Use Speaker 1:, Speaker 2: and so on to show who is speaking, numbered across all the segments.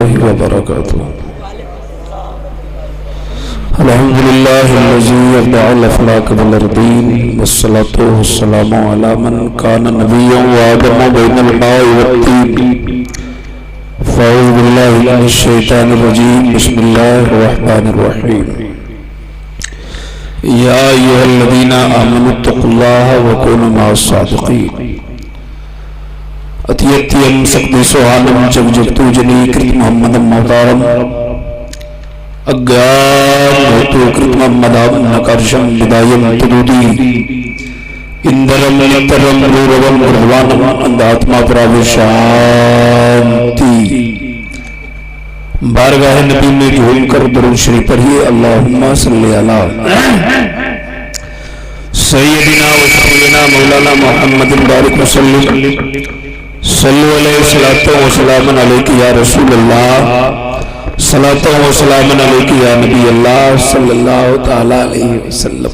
Speaker 1: रहमतुल्लाहि व बरकातुहू। अल्हम्दुलिल्लाहिल्लज़ी अब्दअल अफ़लाक वल अर्दीन वस्सलातु वस्सलामु अला मन कान नबिय्यन व आदम बैनल माइ वत्तीन। फ़अऊज़ु बिल्लाहि मिनश शैतानिर रजीम। बिस्मिल्लाहिर रहमानिर रहीम। या अय्युहल्लज़ीना आमनुत्तक़ुल्लाह व कूनू मअस सादिक़ीन। अतियत्यम सक़दिसुहानम जब जगतु जनी कृत मोहम्मदम मोहतारम अज्ञान हेतु कृत मोहम्मदम नकर्षम विदायम तुदुदी इंदरम नितरम रूरवम भगवानम अंधात्मा प्राविशांति। बारगाह नबी में झूम कर दुरूद शरीफ पढ़िए। अल्लाहुम्मा सल्ली अला सय्यदिना व शफीना मौलाना मुहम्मदिन बारिक वसल्लम सल्लु अलैहि सलातो व सलामन अलैहि या रसूल अल्लाह सलातो व सलामन अलैहि या नबी अल्लाह सल्लल्लाहु तआला अलैहि वसल्लम।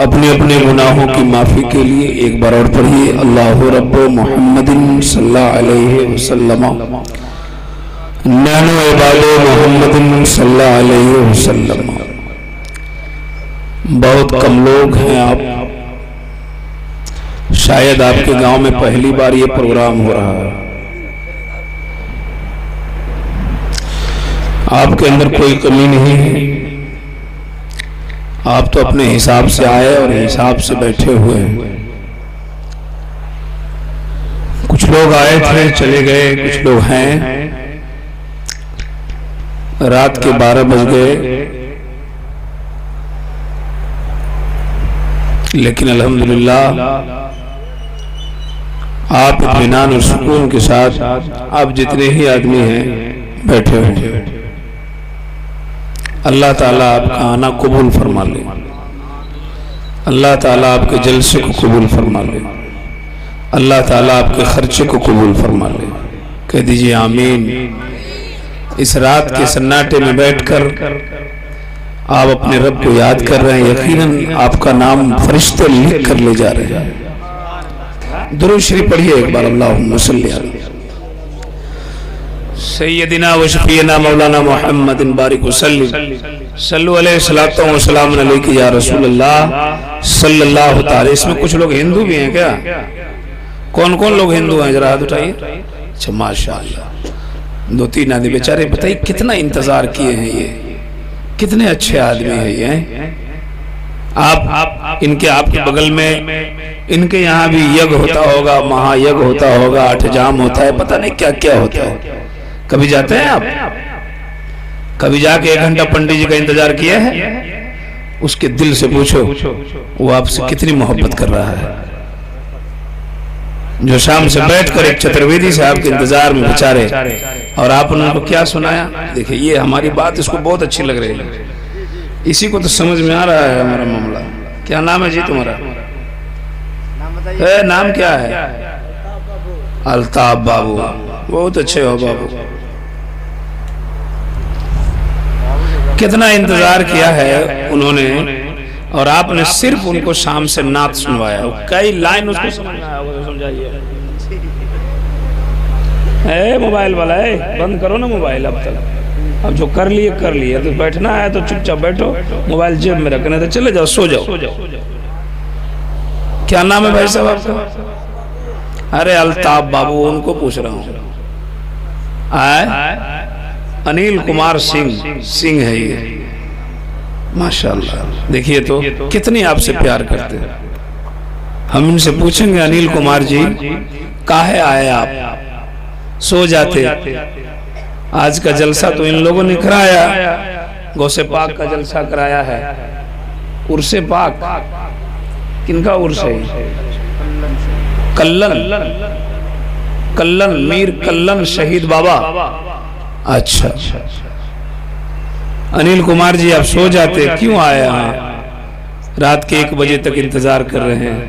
Speaker 1: अपने अपने गुनाहों की माफ़ी के लिए एक बार और पढ़िए। अल्लाहु रब्बु मुहम्मदिन सल्लल्लाहु अलैहि वसल्लम नानु इबादु मुहम्मदिन सल्लल्लाहु अलैहि वसल्लम। बहुत कम लोग हैं आप, शायद आपके गांव में पहली बार ये प्रोग्राम हो रहा है। आपके अंदर कोई कमी नहीं है, आप तो अपने हिसाब से आए और हिसाब से बैठे हुए हैं। कुछ लोग आए थे चले गए, कुछ लोग हैं रात के 12 बज गए, लेकिन अल्हम्दुलिल्लाह आप इत्मीनान और सुकून के साथ आप जितने ही आदमी हैं बैठे हुए। अल्लाह ताला आपका आना कबूल फरमा ले, अल्लाह ताला आपके जलसे को कबूल फरमा ले, अल्लाह ताला आपके खर्चे को कबूल फरमा ले। कह दीजिए आमीन। इस रात के सन्नाटे में बैठकर आप अपने रब को याद कर रहे हैं, यकीनन आपका नाम फरिश्ते लिख कर ले जा रहे हैं। दुरूद शरीफ पढ़िए एक बार। अल्लाहुम्मा सल्ली अला सय्यदिना व शफीना मौलाना मुहम्मदिन बारिक वसल्लम सल्लु अलैहि सलातो व सलाम अलैहि या रसूल अल्लाह सल्लल्लाहु तआला। इसमें कुछ लोग हिंदू भी हैं क्या? कौन कौन लोग हिंदू हैं जरा हाथ उठाइए। अच्छा माशाअल्लाह, 2-3 आदमी बेचारे बताइए कितना इंतजार किए हैं, ये कितने अच्छे आदमी हैं ये। आप इनके आपके बगल में इनके यहाँ भी यज्ञ होता होगा, महायज्ञ होता होगा, 8 जाम होता है, पता नहीं क्या क्या होता है। कभी जाते हैं आप? कभी जाके 1 घंटा पंडित जी का इंतजार किया है? उसके दिल से पूछो वो आपसे कितनी मोहब्बत कर रहा है, जो शाम से बैठकर एक चतुर्वेदी साहब के इंतजार में बेचारे, और आपने उनको क्या सुनाया। देखिए ये हमारी बात इसको बहुत अच्छी लग रही है, इसी को तो समझ में आ रहा है हमारा मामला। क्या नाम है जी तुम्हारा? नाम क्या है? अल्ताफ बाबू। बहुत अच्छे हो बाबू, कितना इंतजार किया है उन्होंने, और आपने सिर्फ उनको शाम से नात सुनवाया। कई लाइन उसको समझ में आया होगा, समझाइए। मोबाइल वाला है, बंद करो ना मोबाइल। अब जो कर लिए तो बैठना है तो चुपचाप बैठो, मोबाइल जेब में रखना तो चले जाओ, सो जाओ। क्या नाम है भाई साहब आपका? अरे अल्ताफ बाबू, उनको पूछ रहा हूँ। अनिल कुमार सिंह है ये, माशाअल्लाह। देखिए तो कितनी आपसे प्यार करते हैं। हम इनसे पूछेंगे अनिल कुमार जी काहे आए आप? सो जाते। आज का जलसा तो इन लोगों ने कराया, गौसे पाक का जलसा कराया है। उर्से पाक किनका उर्स है? कल्लन मीर कल्लन शहीद बाबा। अच्छा अनिल कुमार जी आप सो जाते, क्यों आए यहाँ? रात के 1 बजे तक इंतजार कर रहे हैं।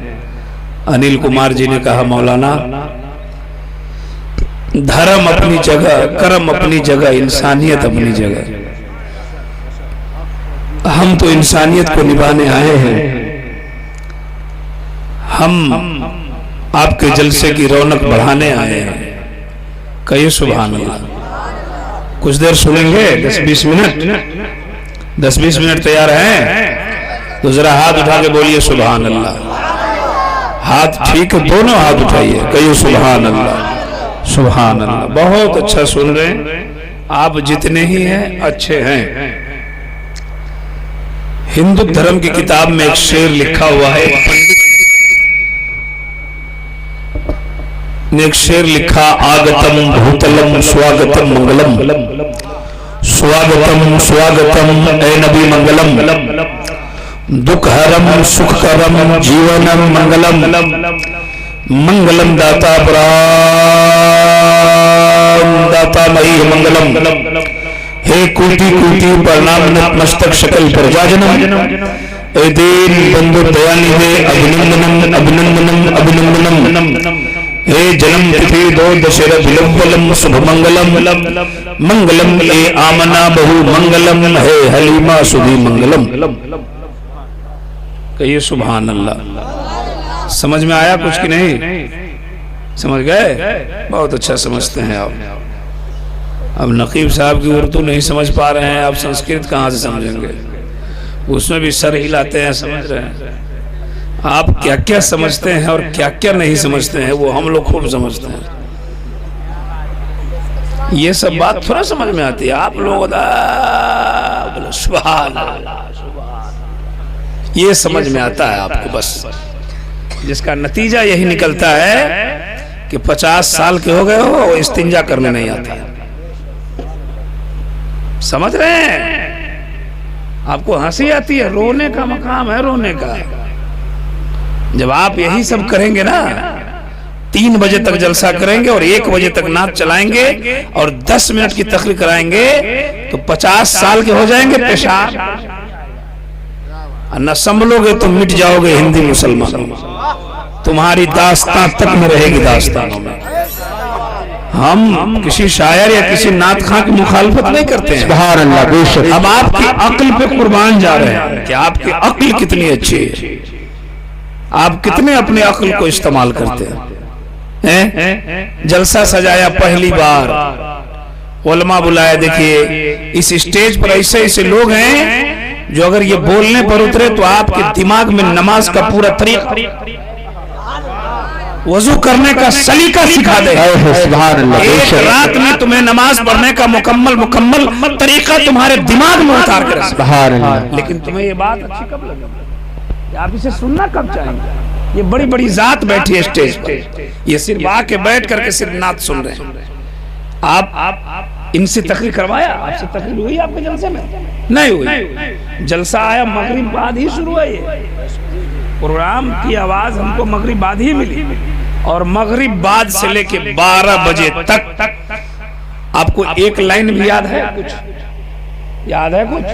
Speaker 1: अनिल कुमार जी ने कहा मौलाना धर्म अपनी जगह, कर्म अपनी जगह, इंसानियत अपनी जगह। हम तो इंसानियत को निभाने आए हैं। हम आपके जलसे की रौनक बढ़ाने आए हैं। कहिए सुभान अल्लाह। कुछ देर सुनेंगे, 10-20 मिनट, 10-20 मिनट तैयार हैं? तो जरा हाथ उठा के बोलिए सुभान अल्लाह। हाथ ठीक है, दोनों हाथ उठाइए, कहिए सुभान अल्लाह, सुभान अल्लाह। बहुत अच्छा सुन रहे हैं आप, जितने ही हैं अच्छे हैं। हिंदू धर्म की किताब में एक शेर लिखा हुआ है, पंडित ने एक शेर लिखा, आगतम भूतलम स्वागतम मंगलम, स्वागतम स्वागतम ए नबी मंगलम, दुखहरम सुखकरम जीवनम मंगलम, मंगलम दाता प्राण दाता मही मंगलम। हे कोटि कोटि प्रणाम नतमस्तक शकल प्रजाजनम, ए दीन बंधु दयानिधे अभिनंदनम अभिनंदनम अभिनंदनम। हे जन्म तिथि दो दशरथ विलंबलम शुभ मंगलम, मंगलम ए आमना बहु मंगलम, हे हलीमा सुधी मंगलम। कहिए सुभान अल्लाह। समझ में आया कुछ कि नहीं? समझ गए? बहुत अच्छा समझते हैं आप। अब नकीब साहब की उर्दू नहीं समझ पा रहे हैं, आप संस्कृत कहाँ से समझेंगे? उसमें भी सर हिलाते हैं, समझ रहे हैं? आप क्या क्या समझते हैं और क्या क्या नहीं समझते हैं वो हम लोग खूब समझते हैं। ये सब बात थोड़ा समझ में आती है आप लोग, सुभान अल्लाह, ये समझ में आता है आपको बस, जिसका नतीजा यही निकलता है कि 50 साल के हो गए हो, इस्तिंजा करने नहीं आता। समझ रहे हैं? आपको हंसी आती है, रोने का मकाम है, रोने का। जब आप यही सब करेंगे ना, 3 बजे तक जलसा करेंगे और 1 बजे तक नाच चलाएंगे और 10 मिनट की तकरीर कराएंगे तो 50 साल के हो जाएंगे पेशाब, न संभलोगे तो मिट जाओगे हिंदी मुसलमानों में, तुम्हारी दास्तां तक में रहेगी दास्तानों में। हम किसी शायर या किसी नात खां की मुखालफत नहीं करते हैं, सुभान अल्लाह, बेशक। अब आपकी अक्ल पे कुर्बान जा रहे हैं कि आपकी अक्ल कितनी अच्छी है, आप कितने अपने अक्ल को इस्तेमाल करते हैं। जलसा सजाया पहली बार, उलमा बुलाया, देखिए इस स्टेज पर ऐसे ऐसे लोग हैं जो अगर ये बोलने पर उतरे तो आपके दिमाग में नमाज का पूरा तरीका, वजू करने का सलीका सिखा दे। एक रात में तुम्हें नमाज पढ़ने का मुकम्मल तरीका तुम्हारे दिमाग में उतार कर। लेकिन तुम्हें ये बात अच्छी कब लगी? आप इसे सुनना कब चाहेंगे? ये बड़ी बड़ी जात बैठी है स्टेज पर, ये सिर्फ आके बैठ करके सिर्फ नात सुन रहे हैं। आप इनसे तकरीर करवाया? आपसे तकरीर हुई आपके जलसे में? नहीं हुई। जलसा आया मगरिब बाद ही शुरू है, ये प्रोग्राम की आवाज हमको मगरिब बाद ही मिली और मगरिब बाद से लेके 12 बजे तक आपको एक लाइन भी याद है? कुछ याद है? कुछ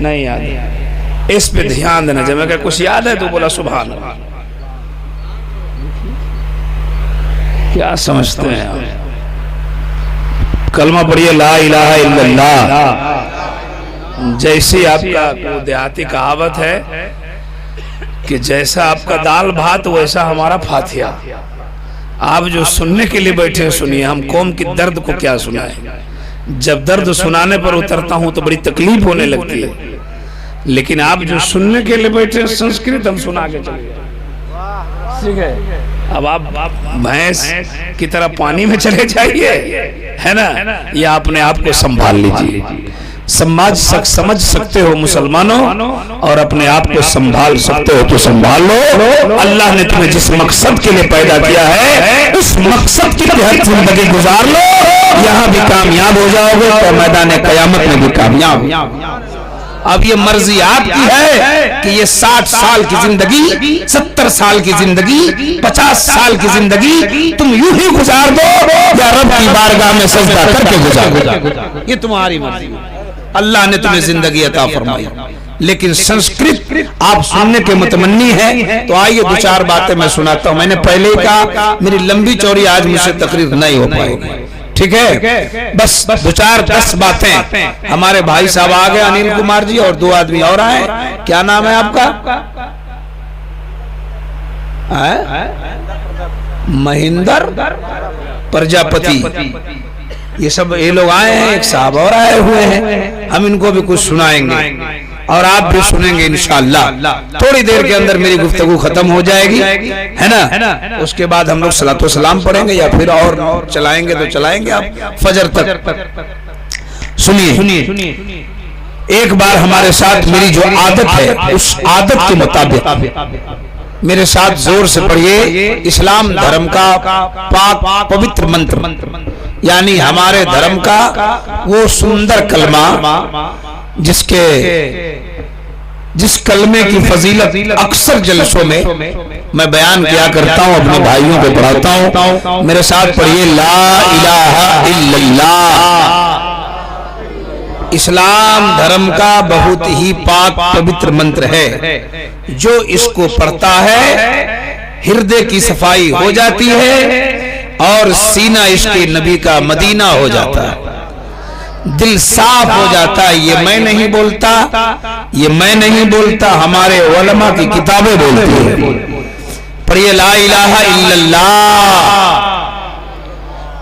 Speaker 1: नहीं याद है? इस पे ध्यान देना। जब मैं कहा कुछ याद है तो बोला सुभान अल्लाह। क्या समझते हैं आप? कलमा पढ़िए ला इलाहा इल्लल्लाह। जैसे आपका देहाती कहावत है कि जैसा आपका दाल भात वैसा हमारा फातिहा। आप जो सुनने के लिए बैठे हैं सुनिए, हम कौम की दर्द को क्या सुनाए। जब दर्द सुनाने पर उतरता हूं तो बड़ी तकलीफ होने लगती है, लेकिन आप जो सुनने के लिए बैठे हैं संस्कृत हम सुना के चले, ठीक है? अब आप भैंस की तरह पानी में चले जाइए, है ना? ये अपने आप को संभाल लीजिए। समझ सकते हो मुसलमानों, और अपने आप को संभाल सकते हो तो संभाल लो। अल्लाह ने तुम्हें जिस मकसद के लिए पैदा किया है उस मकसद के तहत जिंदगी गुजार लो, यहाँ भी कामयाब हो जाओगे तो मैदान क़यामत में भी कामयाब। अब ये मर्जी आपकी है कि ये 60 साल की जिंदगी, 70 साल की जिंदगी, 50 साल की जिंदगी तुम यूं ही गुजार दो या रब की बारगाह में सजदा करके गुजार दो। ये तुम्हारी मर्जी। अल्लाह ने तुम्हें जिंदगी अता फरमाई, लेकिन संस्कृत आप सुनने के मुतमन्नी है तो आइए 2-4 बातें मैं सुनाता हूं। मैंने पहले ही कहा मेरी लंबी चौड़ी आज मुझसे तकरीर नहीं हो पाएगी, ठीक है? बस 2-4-10 बातें। हमारे भाई साहब आ गए, अनिल कुमार जी, और 2 आदमी और आए। क्या नाम है आपका? महेंद्र प्रजापति। ये सब ये लोग आए हैं, एक साहब और आए हुए हैं, हम इनको भी कुछ सुनाएंगे और आप भी सुनेंगे इंशाअल्लाह। थोड़ी देर के अंदर मेरी गुफ्तगू खत्म हो जाएगी, है ना। उसके बाद हम लोग सलातो सलाम पढ़ेंगे या फिर और चलाएंगे तो चलाएंगे आप फजर तक। सुनिए, एक बार हमारे साथ मेरी जो आदत है उस आदत के मुताबिक मेरे साथ जोर से पढ़िए इस्लाम धर्म का पाक पवित्र मंत्र, यानी हमारे धर्म का वो सुंदर कलमा जिस कलमे की फजीलत अक्सर जलसों में मैं बयान किया करता हूं, अपने भाइयों को पढ़ाता हूं। मेरे साथ पढ़िए ला इलाहा इल्लल्लाह। इस्लाम धर्म का बहुत ही पाक पवित्र मंत्र है। जो इसको पढ़ता है हृदय की सफाई हो जाती है और सीना इसके नबी का मदीना हो जाता है, दिल साफ हो जाता है। ये मैं नहीं बोलता, ये मैं नहीं बोलता, हमारे उलमा की किताबें बोलती है। पढ़िए ला इलाहा इल्लल्लाह।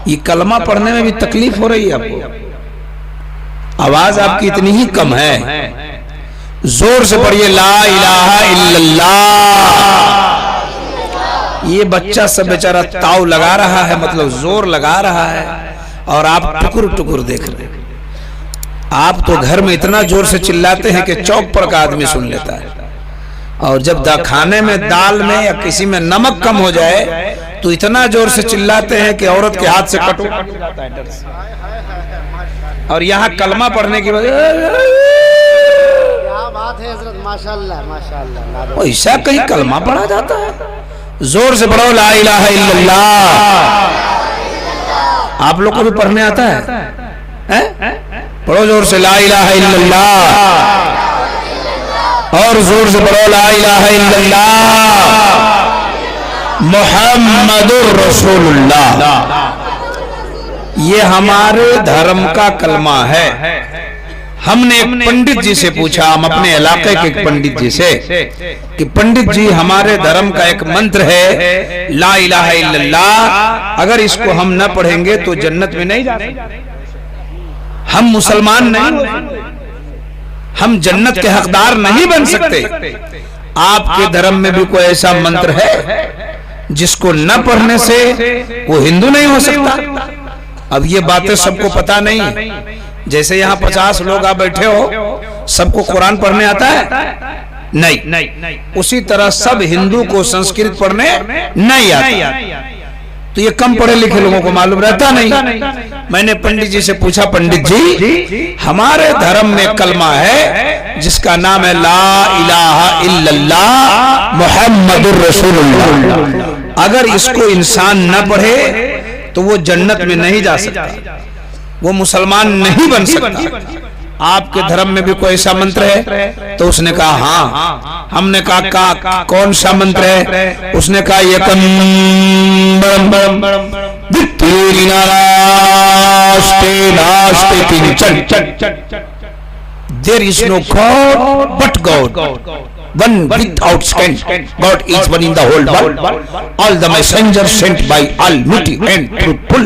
Speaker 1: ये कलमा पढ़ने में भी तकलीफ हो रही है आपको, आवाज आपकी इतनी ही कम है, जोर से पढ़िए ला इलाहा इल्लल्लाह। ये बच्चा सब बेचारा ताव लगा रहा है, मतलब जोर लगा रहा है, और आप टुकुर टुकुर देख रहे हैं। आप तो घर में इतना जोर से चिल्लाते हैं कि चौक पर का आदमी सुन लेता है, और जब खाने में दाल में या किसी में नमक कम हो जाए तो इतना जोर से चिल्लाते हैं कि औरत के हाथ से कटो जाता है डर से। और यहाँ कलमा पढ़ने की वजह
Speaker 2: क्या बात है हजरत, माशाअल्लाह माशाअल्लाह।
Speaker 1: ऐसा कहीं कलमा पढ़ा जाता है? जोर से पढ़ो ला इलाहा इल्लल्लाह। आप लोग को भी पढ़ने आता है? पढ़ो जोर से ला इलाहा इल्लल्लाह, और जोर से पढ़ो ला इलाहा इल्लल्लाह मुहम्मदुर रसूलुल्लाह। ये हमारे धर्म का कलमा है। हमने एक पंडित जी से पूछा, हम अपने इलाके के एक पंडित जी से, कि पंडित जी हमारे धर्म का एक मंत्र है ला इलाहा इल्लल्लाह, अगर इसको हम न पढ़ेंगे तो जन्नत में नहीं जा सकते, हम मुसलमान नहीं, हम जन्नत के हकदार नहीं बन सकते। आपके धर्म में भी कोई ऐसा मंत्र है जिसको न पढ़ने से वो हिंदू नहीं हो सकता? अब ये बातें सबको पता नहीं। जैसे यहाँ 50 लोग आप बैठे हो, सबको कुरान पढ़ने आता है? नहीं। उसी तरह सब हिंदू को संस्कृत पढ़ने नहीं आता। तो ये कम पढ़े लिखे लोगों को मालूम रहता नहीं। मैंने पंडित जी से पूछा, पंडित जी हमारे धर्म में कलमा है जिसका नाम है ला इलाहा इल्लल्लाह मुहम्मदुर रसूलुल्लाह, अगर इसको इंसान न पढ़े तो वो जन्नत में नहीं जा सकता, वो मुसलमान नहीं बन सकता। आपके धर्म में भी कोई ऐसा मंत्र है? तो उसने कहा हाँ। हमने कहा कौन सा मंत्र है? उसने कहा there is no God but God, one without strength, God is one in the whole world, all the messengers sent by Almighty and truthful।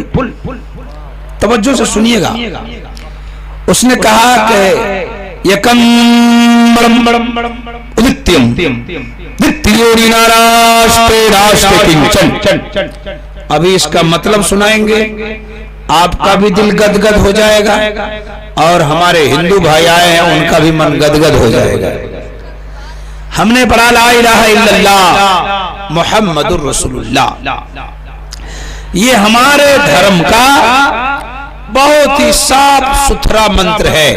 Speaker 1: तवज्जो से सुनिएगा। उसने कहा कि यकम उदित्यम द्वितीयोरि नारास्ते राष्ट्र किंचन। अभी इसका मतलब सुनाएंगे, आपका भी दिल गदगद हो जाएगा और हमारे हिंदू भाई आए हैं उनका भी मन गदगद हो जाएगा। हमने पढ़ा ला इलाहा इल्लल्लाह मुहम्मदुर रसूलुल्लाह। ये हमारे धर्म का बहुत ही साफ सुथरा मंत्र है।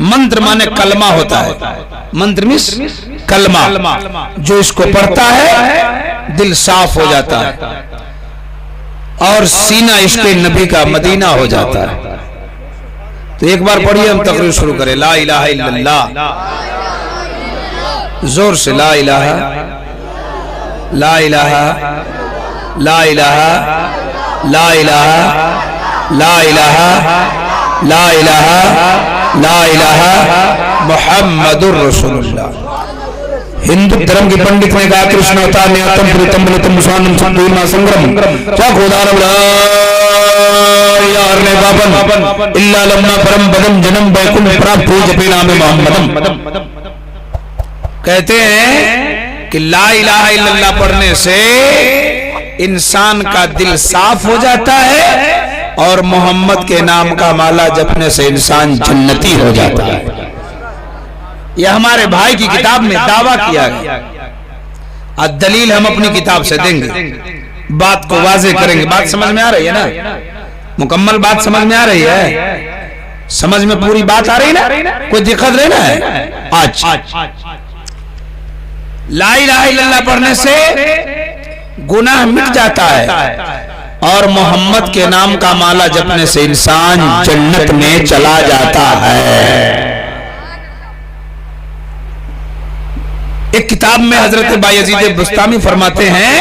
Speaker 1: मंत्र माने कलमा होता है, मंत्र मींस कलमा। जो इसको पढ़ता है दिल साफ हो जाता है और सीना इसके नबी का मदीना हो जाता है। तो एक बार पढ़िए, हम तकरीर शुरू करें। ला इलाहा इल्लल्लाह, जोर से ला इलाहा ला इलाहा ला इलाहा ला इलाहा ला इलाहा ला इलाहा ला इलाहा मुहम्मदुर रसूलुल्लाह। हिंदू धर्म के पंडित ने कहा कृष्ण अवतार न्यातम प्रीतम बलितम मुसानम संपूर्ण संग्रम क्या खोदार यार ने बाबन इल्ला लम्मा परम बदम जन्म बैकुंठ प्राप्त हो जपे नाम मोहम्मदम। कहते हैं कि ला इलाहा इल्लल्लाह पढ़ने से इंसान का दिल साफ हो जाता है और मोहम्मद के नाम का माला जपने से इंसान जन्नती हो जाता है। यह हमारे भाई की किताब में दावा किया गया। आज दलील हम अपनी किताब से देंगे, बात को वाजे करेंगे। बात समझ में आ रही है ना? मुकम्मल बात समझ में आ रही है? समझ में पूरी बात आ रही ना? कोई दिक्कत रहना है? आज ला इलाहा इल्लल्लाह पढ़ने से गुनाह मिट जाता है और मोहम्मद के नाम का माला जपने से इंसान जन्नत में चला जाता है। एक किताब में हजरत बायजीद बुस्तामी फरमाते हैं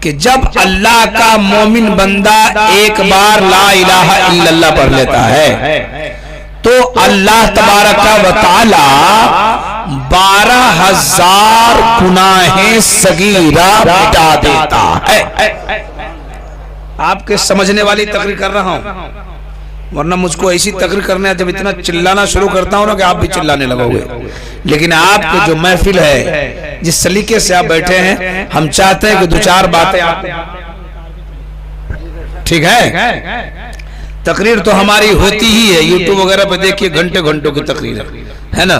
Speaker 1: कि जब अल्लाह का मोमिन बंदा एक बार ला इलाहा इल्लल्लाह पढ़ लेता है तो अल्लाह तबारक व तआला 12,000 गुनाहें सगीरा मिटा देता है। आपके समझने वाली तकरीर कर रहा हूं, वरना मुझको ऐसी तकरीर करने जब इतना चिल्लाना शुरू करता हूं ना कि आप भी चिल्लाने लगोगे। लेकिन आपके जो महफिल है, जिस सलीके से आप बैठे हैं, हम चाहते हैं कि दो चार बातें आप, ठीक है? तकरीर तो हमारी होती ही है, यूट्यूब वगैरह पे देखिए घंटे घंटों की तकरीर है ना।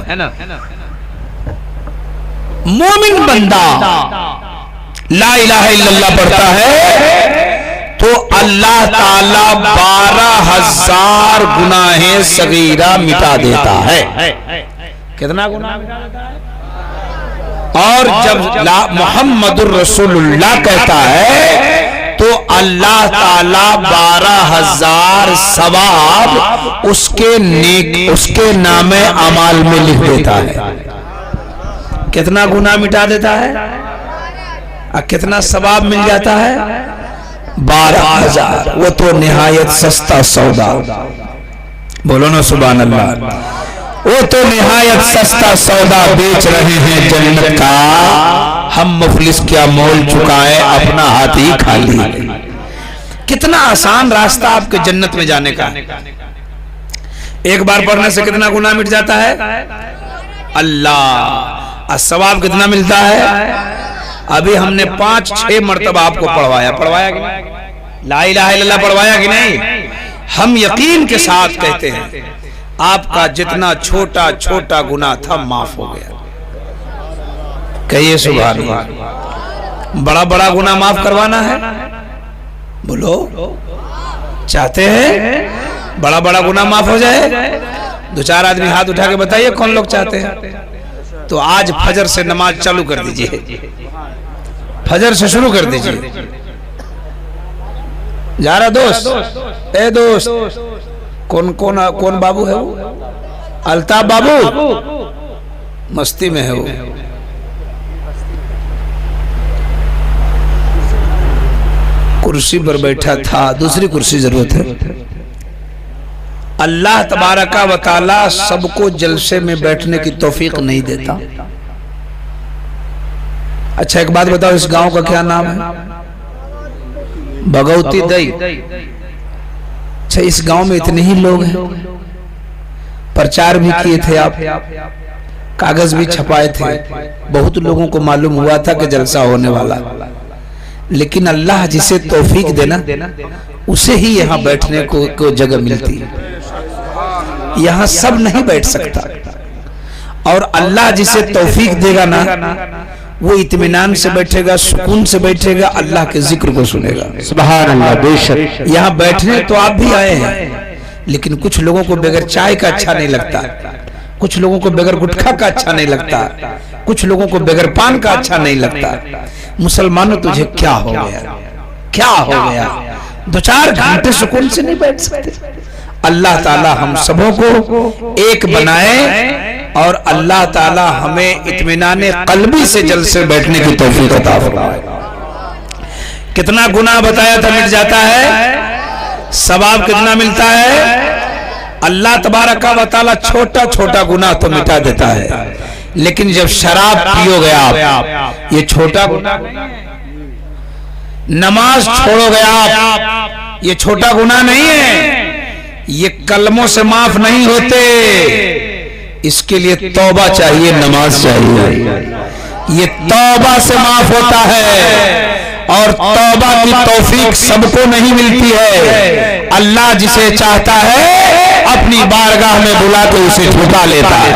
Speaker 1: मोमिन बंदा ला इलाहा इल्लल्लाह पढ़ता है तो अल्लाह ताला 12,000 गुनाहें सगीरा मिटा देता है। कितना गुनाह मिटा देता है? और जब मुहम्मदुर रसूलुल्लाह कहता है तो अल्लाह ताला 12,000 सवाब उसके नामे अमाल में लिख देता है। कितना गुनाह मिटा देता है और कितना सवाब मिल जाता है? 12,000। वो तो निहायत सस्ता सौदा। बोलो ना सुभान अल्लाह। वो तो निहायत सस्ता सौदा बेच रहे हैं जन्नत का, हम मुफलिस क्या मोल चुकाए अपना हाथ ही खाली। कितना आसान रास्ता आपके जन्नत में जाने का। एक बार पढ़ने से कितना गुनाह मिट जाता है? अल्लाह। सवाब कितना मिलता है? अभी हमने 5-6 मरतबा आपको पढ़वाया कि नहीं? ला इलाहा इल्लल्लाह पढ़वाया कि नहीं? हम यकीन के साथ कहते हैं आपका जितना छोटा छोटा गुनाह था माफ हो गया। कहिए सुभान अल्लाह। बड़ा बड़ा गुनाह माफ करवाना है? बोलो, चाहते हैं बड़ा बड़ा गुनाह माफ हो जाए? दो चार आदमी हाथ उठा के बताइए कौन लोग चाहते हैं। तो आज फजर से नमाज चालू कर दीजिए, फजर से शुरू कर दीजिए। जा रहा दोस्त, ए दोस्त, कौन बाबू है वो? अल्ताफ बाबू मस्ती में है वो। कुर्सी पर बैठा था, दूसरी कुर्सी जरूरत है। अल्लाह तबारका व तआला सबको जलसे में बैठने की तौफीक नहीं देता। अच्छा एक बात बताओ, इस गांव का क्या नाम है? भगवती दई। अच्छा इस गांव में इतने ही लोग हैं, प्रचार भी किए थे आप, कागज भी छपाए थे, बहुत लोगों को मालूम हुआ था कि जलसा होने वाला, लेकिन अल्लाह जिसे तौफीक देना उसे ही यहाँ बैठने को जगह मिलती है। यहाँ सब नहीं बैठ सकता, और अल्लाह जिसे तौफीक देगा ना वो इत्मीनान से बैठेगा, सुकून से बैठेगा, अल्लाह के जिक्र को सुनेगा। सुभान अल्लाह। बेशक यहाँ बैठने तो आप भी आए हैं, लेकिन कुछ लोगों को बगैर चाय का अच्छा नहीं लगता, कुछ लोगों को बगैर गुटखा का अच्छा नहीं लगता, कुछ लोगों को बगैर पान का अच्छा नहीं लगता। मुसलमानों तुझे क्या हो गया, क्या हो गया? 2-4 घंटे सुकून से नहीं बैठ सकते? अल्लाह ताला हम सबों को एक बनाए और अल्लाह ताला हमें इत्मीनान कल्बी से जलसे बैठने की तौफीक अता फरमाए। कितना गुनाह बताया था मिट जाता है, सवाब कितना मिलता है? अल्लाह तबारक व तआला छोटा छोटा गुनाह तो मिटा देता है, लेकिन जब शराब पियोगे आप, ये छोटा गुनाह, नमाज छोड़ोगे आप, ये छोटा गुनाह नहीं है, ये कलमों से माफ नहीं होते, इसके लिए तौबा चाहिए, नमाज चाहिए। ये तौबा से माफ होता है और तौबा की तौफीक सबको नहीं मिलती है। अल्लाह जिसे चाहता है अपनी बारगाह में बुला के उसे झुका लेता है,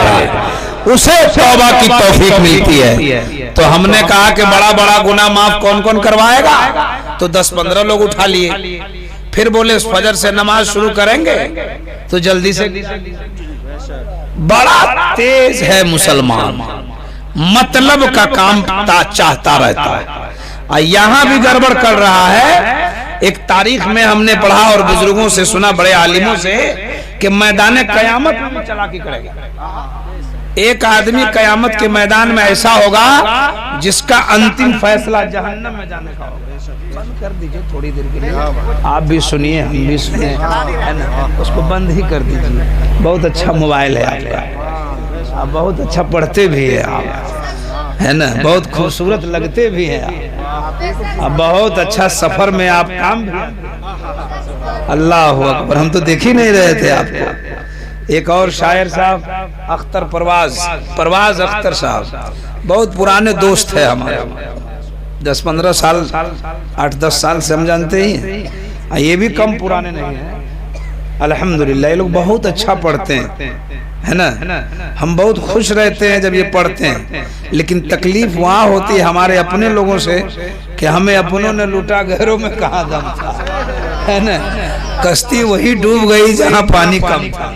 Speaker 1: उसे तौबा की तौफीक मिलती है। तो हमने कहा कि बड़ा बड़ा गुनाह माफ कौन कौन करवाएगा, तो 10-15 लोग उठा लिए। फिर बोले फजर से नमाज शुरू करेंगे, तो जल्दी से, बड़ा तेज है मुसलमान, मतलब का काम चाहता रहता है। यहाँ भी गड़बड़ कर रहा है। एक तारीख में हमने पढ़ा और बुजुर्गों से सुना, बड़े आलिमों से, कि मैदान कयामत में चालाकी करेगा। एक आदमी कयामत के मैदान में ऐसा होगा जिसका अंतिम फैसला जहन्नम में जाने का होगा। बंद कर दीजिए थोड़ी देर के लिए, आप भी सुनिए हम भी सुने, है ना। उसको बंद ही कर दीजिए। बहुत अच्छा मोबाइल है आपका, आप बहुत अच्छा पढ़ते भी हैं आप, है ना, बहुत खूबसूरत लगते भी हैं आप, बहुत अच्छा सफर में आप काम भी। अल्लाह अकबर, हम तो देख ही नहीं रहे थे आपको। एक और शायर साहब अख्तर परवाज अख्तर साहब, बहुत पुराने दोस्त है हमारे, 10-15 साल 8-10 साल से हम जानते ही हैं। ये भी कम पुराने नहीं है, अल्हम्दुलिल्लाह। ये लोग बहुत अच्छा पढ़ते हैं, है ना। हम बहुत खुश रहते हैं जब ये पढ़ते हैं, लेकिन तकलीफ वहाँ होती है हमारे अपने लोगों से कि हमें अपनों ने लूटा, घरों में कहाँ दम था, है ना। कश्ती वही डूब गई जहाँ पानी कम था।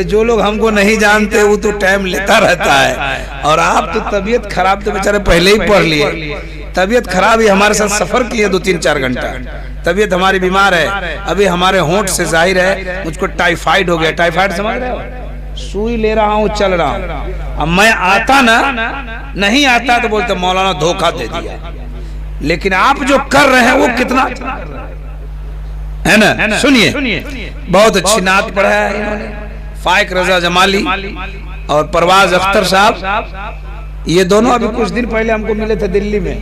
Speaker 1: जो लोग हमको नहीं जानते वो तो टाइम लेता रहता है, और आप तो तबीयत खराब तो बेचारे पहले ही पढ़ लिए। तबीयत खराब ही हमारे साथ सफर किए 2-3-4 घंटा। तबीयत हमारी बीमार है, अभी हमारे होंठ से जाहिर है मुझको टाइफाइड हो गया। टाइफाइड समझ रहे हो, सुई ले रहा हूँ, चल रहा हूँ। अब मैं आता ना, नहीं आता तो बोलते मौलाना धोखा दे दिया। लेकिन आप जो कर रहे हैं वो कितना है ना। सुनिए, बहुत अच्छी नात पढ़ा है इन्होंने, फाइक रजा जमाली और परवाज अख्तर साहब। ये दोनों अभी कुछ दिन पहले हमको मिले थे दिल्ली में।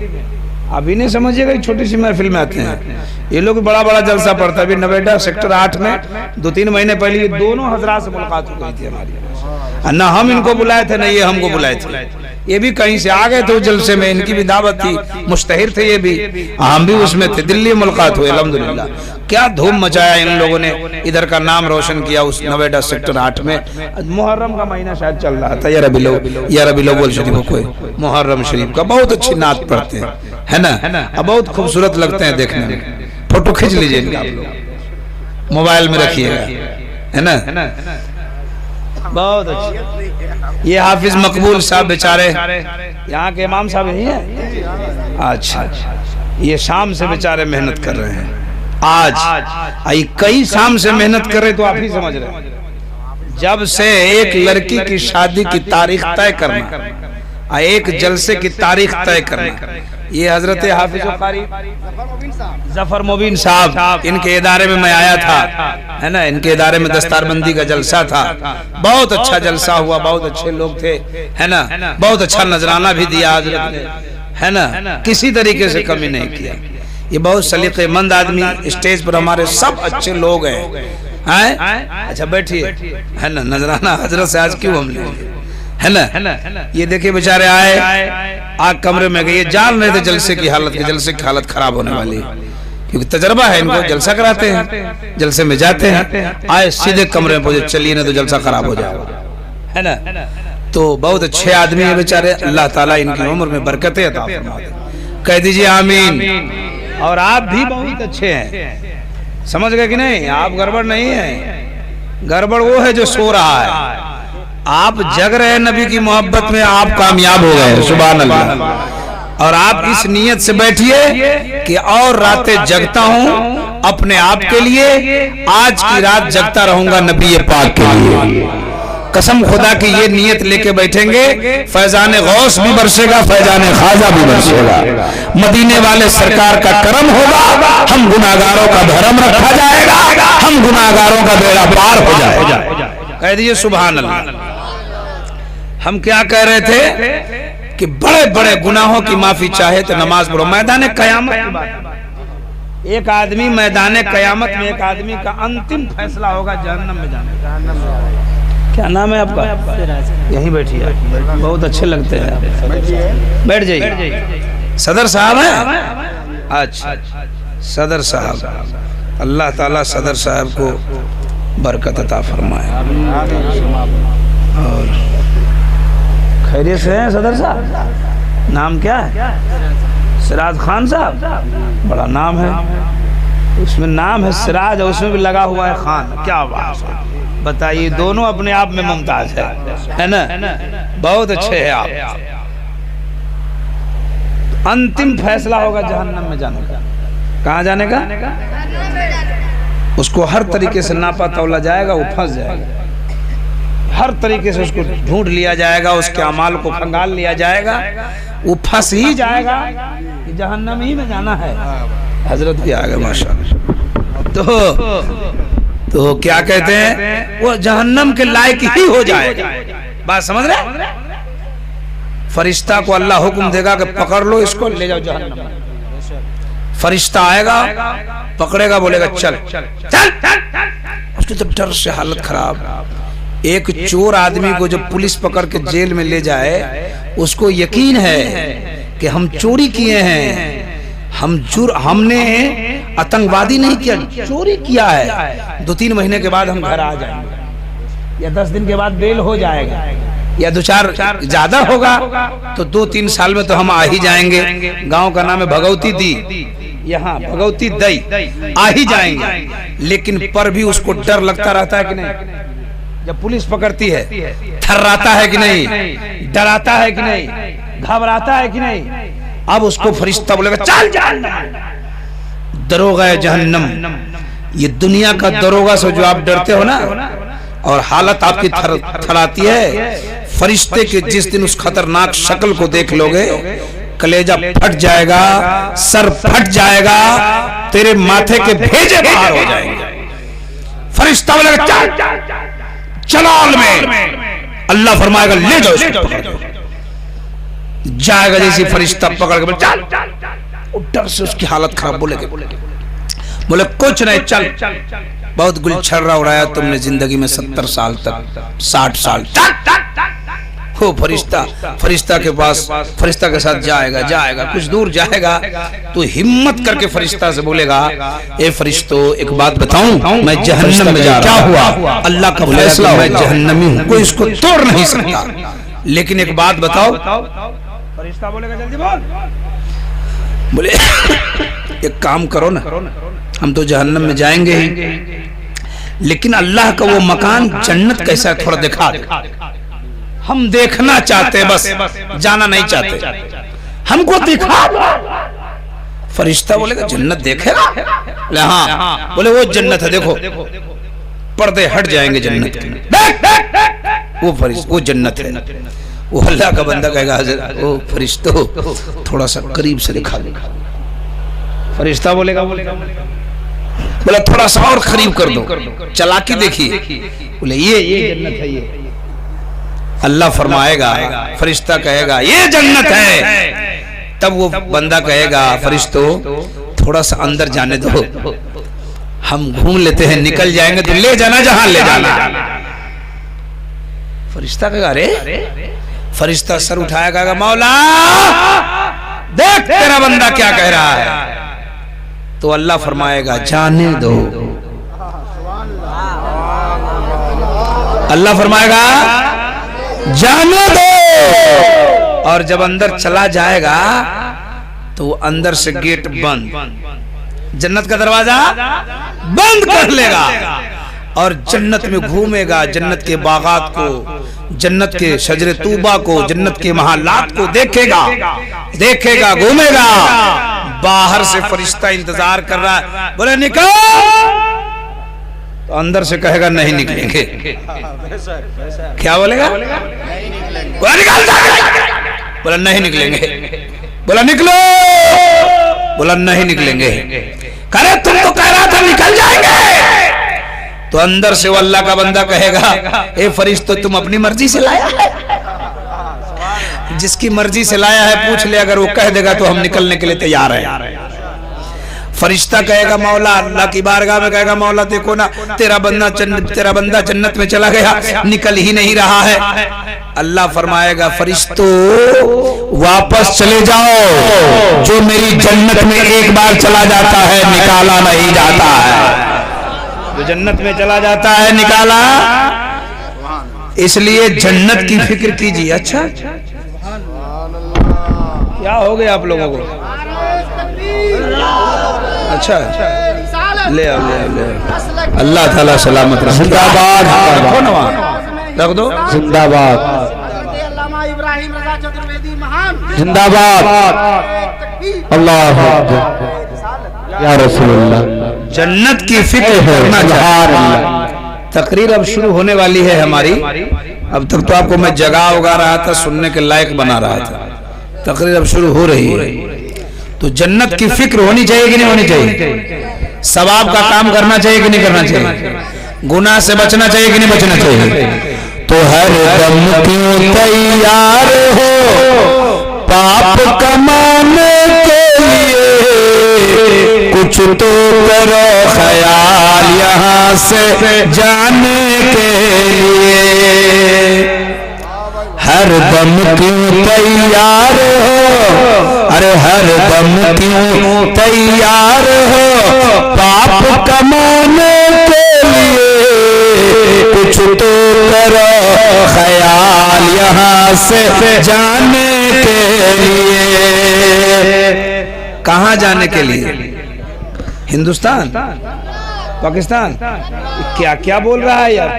Speaker 1: अभी नहीं समझिएगा, छोटी सी महफिल में आते हैं ये लोग, बड़ा बड़ा जलसा पड़ता है। अभी नोएडा सेक्टर 8 में 2-3 महीने पहले ये दोनों हजरात से मुलाकात हो गई थी हमारी। ना हम इनको बुलाए थे, ना ये हमको बुलाए थे। ये भी कहीं से आ गए थे जलसे में, इनकी भी दावत थी, मुश्तहिर थे ये भी, हम भी उसमें थे। दिल्ली में मुलाकात हुई, अल्हम्दुलिल्लाह। क्या धूम मचाया इन लोगों ने, इधर का नाम रोशन किया उस नोएडा सेक्टर 8 में। मुहर्रम का महीना शायद चल रहा था, या रबीउल अव्वल शरीफ को, मुहर्रम शरीफ का बहुत अच्छी नात पढ़ते हैं, है ना। अब बहुत खूबसूरत लगते हैं देखने में। फोटो खींच लीजिए इनका, आप लोग मोबाइल में रखिएगा, है ना। बहुत अच्छी। ये हाफिज मकबूल साहब बेचारे यहाँ के इमाम साहब यही है। अच्छा, ये शाम से बेचारे मेहनत कर रहे हैं। आज कई शाम से मेहनत कर रहे, तो आप ही समझ रहे हैं। जब से एक लड़की की शादी की तारीख तय करना, एक जलसे की तारीख तय करना, ये हजरत हाफिज कारी जफर मुबीन साहब, इनके इदारे में मैं आया था, है ना। इनके इदारे में दस्तारबंदी का जलसा था, बहुत अच्छा जलसा हुआ, बहुत अच्छे लोग थे, है ना। बहुत अच्छा नजराना भी दिया हजरत ने, है ना। किसी तरीके से कमी नहीं किया। ये बहुत सलीकेमंद आदमी, स्टेज पर हमारे सब अच्छे लोग हैं। अच्छा बैठिए, है ना। नजराना हजरत से आज क्यों हम ले, है ना। ये देखिए बेचारे आए, आग कमरे में गए, जान रहे थे जलसे की हालत खराब होने वाली, क्योंकि तजर्बा है इनको, जलसा कराते हैं, जलसे में जाते हैं। आए सीधे कमरे में पहुंचे, चलिए ना तो जलसा खराब हो जाएगा, है ना। तो बहुत अच्छे आदमी है बेचारे, अल्लाह ताला इनकी उम्र में बरकतें अता फरमाए, कह दीजिए आमीन। और आप भी बहुत अच्छे हैं, समझ गए कि नहीं। आप गड़बड़ नहीं है, गड़बड़ वो है जो सो रहा है। आप जग रहे हैं नबी की मोहब्बत में, आप कामयाब हो गए, सुभान अल्लाह। और आप इस नियत से बैठिए कि और रातें जगता हूं अपने आप के लिए, आज की रात जगता रहूंगा नबी पाक के लिए। कसम खुदा की ये नियत लेके बैठेंगे, फैजान गौस भी बरसेगा, फैजान खाजा भी बरसेगा। मदीने वाले सरकार का करम होगा, हम गुनाहगारों का धर्म रखा जाएगा, हम गुनाहगारों का बेड़ा पार हो जाएगा। कह दीजिए सुभान अल्लाह। हम क्या कह रहे थे कि बड़े बड़े गुनाहों की माफी चाहे तो नमाज पढ़ो। मैदान कयामत की बात, एक आदमी मैदान कयामत में एक आदमी का अंतिम फैसला होगा जहन्नम में जाने का। क्या नाम है आपका? यहीं बैठिए, बहुत अच्छे लगते हैं आप, बैठ जाइए। सदर साहब है? अच्छा, सदर साहब, अल्लाह ताला सदर साहब को बरकत अता फरमाए। और खैरियत से हैं सदर साहब? नाम क्या है? सिराज खान साहब, बड़ा नाम है, उसमें नाम है सिराज और उसमें भी लगा हुआ है खान। क्या बात है, बताइए, दोनों अपने आप में मुमताज है ना? बहुत अच्छे हैं आप। अंतिम फैसला होगा जहन्नम में जाने का। कहाँ जाने का? उसको हर तरीके से नापा तौला जाएगा, वो फंस जाएगा, हर तरीके से उसको ढूंढ लिया जाएगा, उसके अमाल को खंगाल लिया जाएगा, वो फंस ही जाएगा कि जहन्नम ही में जाना है। हजरत भी आ गए माशाअल्लाह। तो क्या कहते हैं, वो जहन्नम के लायक ही हो जाएगा। बात समझ रहे? फरिश्ता को अल्लाह हुक्म देगा कि पकड़ लो इसको, ले जाओ जहन्नम। फरिश्ता आएगा, पकड़ेगा, बोलेगा चल चल चल। उसकी तो डर से हालत खराब। एक चोर आदमी को जब पुलिस पकड़ के जेल में ले जाए, उसको यकीन है कि हम चोरी किए हैं, हमने आतंकवादी नहीं किया, चोरी किया है। 2-3 महीने के बाद हम घर आ जाएंगे, या 10 दिन के बाद बेल हो जाएगा, या 2-4 ज्यादा होगा तो 2-3 साल में तो हम आ ही जाएंगे। गांव का नाम है भगवती दी, यहाँ भगवती दई, आ ही जाएंगे। लेकिन पर भी उसको डर लगता रहता है कि नहीं? जब पुलिस पकड़ती है, थर्राता है कि नहीं? डराता है कि नहीं? घबराता है कि नहीं? अब उसको फरिश्ता बोलेगा चल चल। दरोगा जहन्नम, ये दुनिया का दरोगा से जो आप डरते हो ना, और हालत आपकी थराती है, फरिश्ते के जिस दिन उस खतरनाक शक्ल को देख लोगे, कलेजा फट जाएगा, सर फट जाएगा, तेरे माथे के भेजे बाहर हो जाएंगे। फरिश्ता बोलेगा चल, चलाल में। अल्लाह फरमाएगा ले जाओ इसको, पकड़ दो। जाएगा जैसे फरिश्ता पकड़ के चल, डर से उसकी हालत खराब। बोले कुछ नहीं, चल। बहुत गुलछर्रा उड़ाया तुमने जिंदगी में, 70 साल तक, 60 साल। हो फरिश्ता के पास, फरिश्ता के साथ जाएगा, कुछ दूर जाएगा तो हिम्मत करके फरिश्ता से बोलेगा, ए फरिश्तो एक बात बताऊं, मैं जहन्नम में जा रहा हूं। क्या हुआ? अल्लाह का फैसला, मैं जहन्नमी हूं, कोई इसको तोड़ नहीं सकता, लेकिन एक बात बताओ। फरिश्ता बोलेगा जल्दी बोल। बोले एक काम करो ना, हम तो जहन्नम में जाएंगे ही, लेकिन अल्लाह का वो मकान जन्नत कैसा है थोड़ा दिखा दे। हम देखना चाहते, बस जाना नहीं चाहते, हमको दिखा दो। फरिश्ता बोलेगा जन्नत देखेगा? बोले हाँ। बोले वो जन्नत है, देखो पर्दे हट जाएंगे जन्नत के, वो जन्नत है। वो अल्लाह का बंदा कहेगा ओ फरिश्तो थोड़ा सा करीब से दिखा दे। फरिश्ता बोलेगा बोला थोड़ा सा और करीब कर दो, चालाकी देखिए। बोले ये जन्नत है, ये अल्लाह फरमाएगा, फरिश्ता कहेगा ये जन्नत है। तब वो बंदा कहेगा फरिश्तो थोड़ा सा अंदर जाने दो, हम घूम लेते हैं, निकल जाएंगे तो ले जाना जहां ले जाना। फरिश्ता कहेगा अरे, फरिश्ता सर उठाएगा, कहेगा मौला देख तेरा बंदा क्या कह रहा है। तो अल्लाह फरमाएगा जाने दो। अल्लाह फरमाएगा जाने दो। और जब अंदर चला जाएगा तो अंदर से गेट बंद, जन्नत का दरवाजा बंद कर लेगा और जन्नत में घूमेगा, जन्नत के बागात को, जन्नत के शजरे तूबा को, जन्नत के महालात को देखेगा, घूमेगा। बाहर से फरिश्ता इंतजार कर रहा है, बोले निकल, तो अंदर से कहेगा नहीं निकलेंगे। क्या बोलेगा? बोला निकल, बोला नहीं निकलेंगे। बोला निकलो, बोला नहीं निकलेंगे। करे तुम तो कह रहा था निकल जाएंगे। तो अंदर से वो अल्लाह का बंदा कहेगा ए फरिश्तो तुम अपनी मर्जी से लाया है, जिसकी मर्जी से लाया है पूछ ले, अगर वो कह देगा तो हम निकलने के लिए तैयार हैं। फरिश्ता कहेगा मौला, अल्लाह की बारगाह में कहेगा मौला देखो ना तेरा बंदा जन्नत में चला गया, निकल ही नहीं रहा है। अल्लाह फरमाएगा फरिश्तों वापस चले जाओ, जो मेरी जन्नत में एक बार चला जाता है निकाला नहीं जाता है। जो जन्नत में चला जाता है निकाला, इसलिए जन्नत की फिक्र कीजिए। अच्छा क्या हो गया आप लोगों को? अच्छा ले आओ। अल्लाह ताला सलामत रखे। जिंदाबाद रखो ना वहाँ, रख दो। जिंदाबाद
Speaker 2: इब्राहिम रज़ा चतुर्वेदी महान
Speaker 1: जिंदाबाद। अल्लाह या रसूलुल्लाह। जन्नत की फिक्र करना चाहिए। तकरीर अब शुरू होने वाली है हमारी। अब तक तो आपको मैं जगा उगा रहा था, सुनने के लायक बना रहा था। तकरीर अब शुरू हो रही है, तो जन्नत की फिक्र होनी चाहिए कि नहीं होनी चाहिए? सवाब का काम करना चाहिए कि नहीं करना चाहिए? गुनाह से बचना चाहिए कि नहीं बचना चाहिए? तो हर दम क्यों तैयार हो पाप कमाने के लिए, कुछ तो करो ख्याल यहाँ से जाने के लिए। हर दम क्यों तैयार हो, अरे हर दम क्यों तैयार हो पाप कमाने के लिए, कुछ तो करो ख्याल यहाँ से जाने के लिए। कहाँ जाने के लिए? हिंदुस्तान, पाकिस्तान, क्या क्या बोल रहा है यार?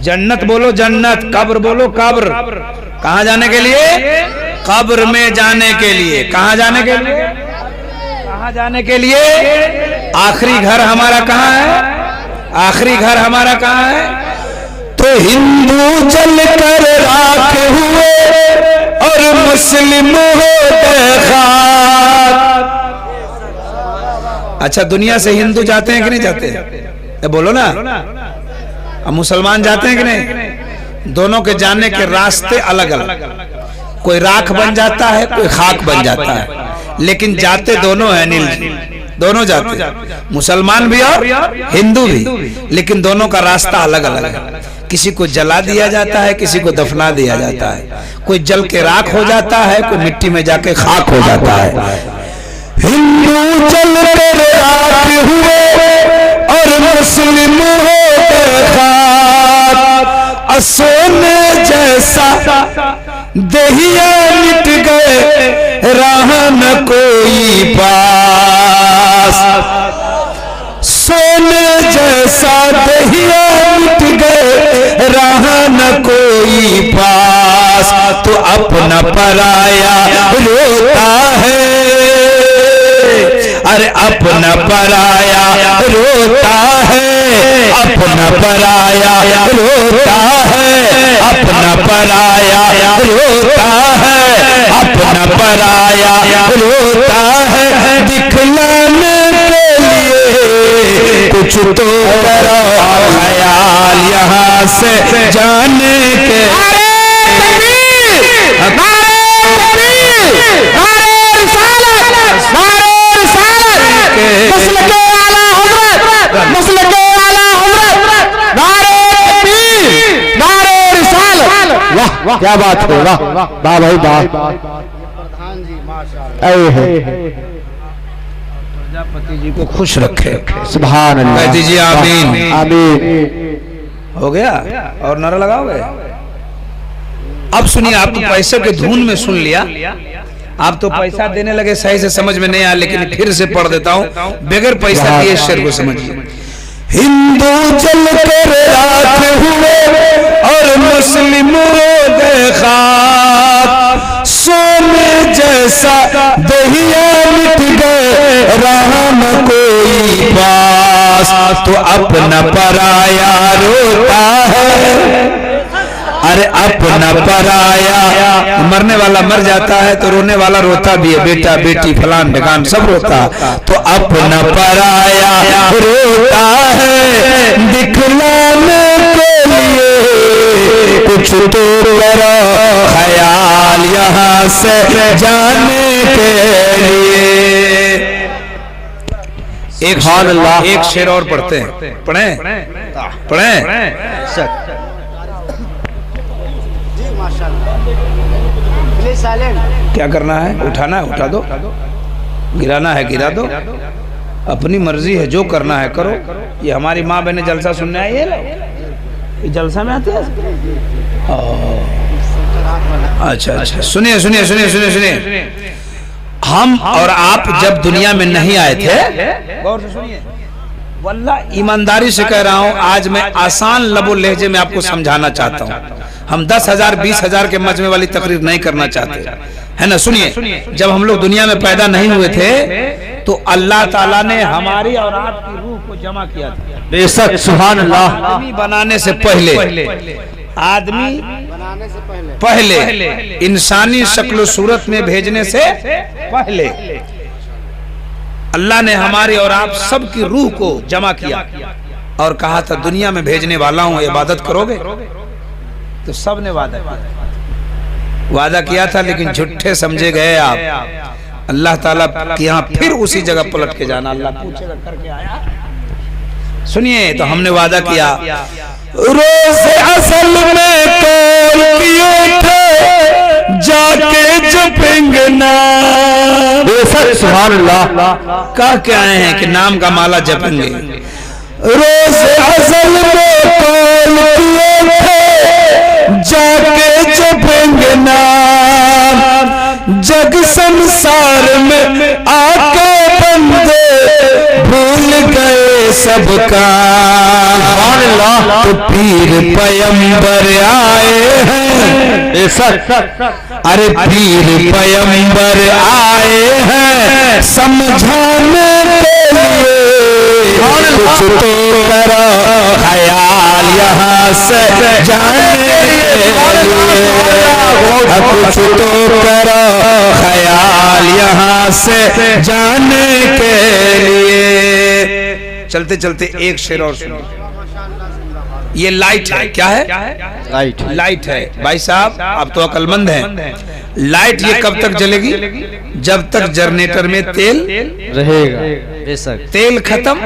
Speaker 1: जन्नत बोलो जन्नत, कब्र बोलो कब्र। कहाँ जाने के लिए? कब्र में जाने के लिए। कहाँ जाने के लिए? कहाँ जाने के लिए? आखिरी घर हमारा कहाँ है? आखिरी घर हमारा कहाँ है? तो हिंदू जल कर राख हुए और मुस्लिम होते खाक। अच्छा दुनिया से हिंदू जाते हैं कि नहीं जाते? बोलो ना। अब मुसलमान जाते हैं कि नहीं? दोनों के जाने के रास्ते अलग अलग। कोई राख बन जाता है, कोई खाक बन जाता है, लेकिन जाते दोनों हैं। नील दोनों जाते, मुसलमान भी और हिंदू भी, लेकिन दोनों का रास्ता अलग अलग है। किसी को जला दिया जाता है, किसी को दफना दिया जाता है। कोई जल के राख हो जाता है, कोई मिट्टी में जाके खाक हो जाता है। हिंदू जल कर राख हुए और मुस्लिम होते खाक। सोने जैसा दहिया मिट गए राह न कोई पास। सोने जैसा दहिया मिट गए राह न कोई पास। तो अपना पराया रोता है, अरे अपना पराया रोता है, अपना पराया रोता है, अपना पराया रोता है, अपना पराया रोता है। दिखलाने के लिए कुछ तो करो ख्याल यहाँ से जाने के। वाह क्या बात है, वाह वाह भाई वाह।
Speaker 2: प्रधान जी माशाअल्लाह,
Speaker 1: प्रजापति जी को खुश रखे।
Speaker 3: सुभान अल्लाह।
Speaker 1: कह दीजिए आमीन।
Speaker 3: आमीन।
Speaker 1: हो गया और नारा लगाओगे? अब सुनिए, आप तो पैसे के धुन में सुन लिया, आप तो पैसा देने लगे, सही से समझ में नहीं आया, लेकिन फिर से पढ़ देता हूं बगैर पैसा दिए शेर को समझिए। हिंदू जल कर राख हुए और मुस्लिम होते खाक। सोने जैसा दहिया मिट गए राह न कोई पास। तो अपना पराया रोता है, अरे अपना पराया। मरने वाला मर जाता है तो रोने वाला रोता भी है, बेटा बेटी फलान ढकान सब रोता। तो अपना पराया रोता है, दिखलाने के लिए कुछ तो करो ख्याल यहाँ से जाने के लिए। एक शेर और पढ़ते हैं, पढ़े
Speaker 2: जी माशाल्लाह। Please silent.
Speaker 1: क्या करना है? उठाना है उठा दो, गिराना है गिरा दो, अपनी मर्जी है, जो करना है करो। ये हमारी माँ बहने जलसा सुनने आई है, ये जलसा में आती है। अच्छा अच्छा, सुनिए सुनिए सुनिए सुनिए सुनिए, हम और आप जब दुनिया में नहीं आए थे, गौर से सुनिए, वल्लाह ईमानदारी से कह रहा हूं, आज मैं आसान लबो लहजे में आपको समझाना चाहता हूं। हम 10,000 20,000 के मजमे वाली तकरीर नहीं करना चाहते, है ना। सुनिए, जब हम लोग दुनिया में पैदा नहीं हुए थे तो अल्लाह ताला ने हमारी और आपकी रूह को जमा किया था।
Speaker 3: बेशक, सुभान अल्लाह।
Speaker 1: आदमी बनाने से पहले, आदमी
Speaker 2: बनाने से
Speaker 1: पहले इंसानी शक्ल सूरत में भेजने से पहले अल्लाह ने हमारे और आप सबकी रूह को जमा किया और कहा था दुनिया में भेजने वाला हूं, इबादत करोगे? तो सब ने वादा किया था, लेकिन झूठे समझे गए आप। अल्लाह ताला के यहाँ फिर उसी जगह पलट के जाना, अल्लाह पूछेगा करके आया। सुनिए, तो हमने वादा किया, रोज़ असल में कॉल किए थे, जाके जपेंगे ना।
Speaker 3: बेशक, सुभान अल्लाह।
Speaker 1: कह के आए हैं कि नाम का माला जपेंगे। रोज़ असल में कॉल किए थे, जाके जपेंगे नाम। जग संसार में आके बंदे भूल गए सबका। तो पीर पैगंबर आए हैं, अरे पीर पैगंबर आए हैं समझाने के लिए। कुछ तो करो ख्याल यहाँ से जाने के लिए, कुछ तो करो ख्याल यहाँ से जाने के लिए। चलते चलते एक शेर और सुनो। ये लाइट है, क्या है? लाइट है। भाई साहब, आप तो अक्लमंद हैं। लाइट ये कब तक जलेगी? जब तक जनरेटर में तेल
Speaker 3: रहेगा। बेशक,
Speaker 1: तेल खत्म,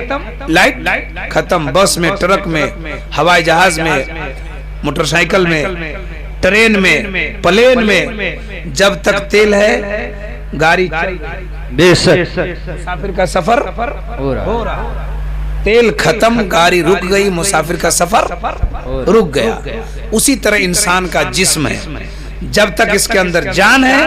Speaker 1: लाइट खत्म। बस में, ट्रक में, हवाई जहाज में, मोटरसाइकिल में, ट्रेन में, प्लेन में, जब तक तेल है गाड़ी।
Speaker 3: बेशक,
Speaker 1: मुसाफिर का सफर
Speaker 3: हो रहा।
Speaker 1: तेल खत्म, गाड़ी रुक गई, मुसाफिर का सफर रुक गया। उसी तरह इंसान का जिस्म है, जब तक इसके अंदर जान है,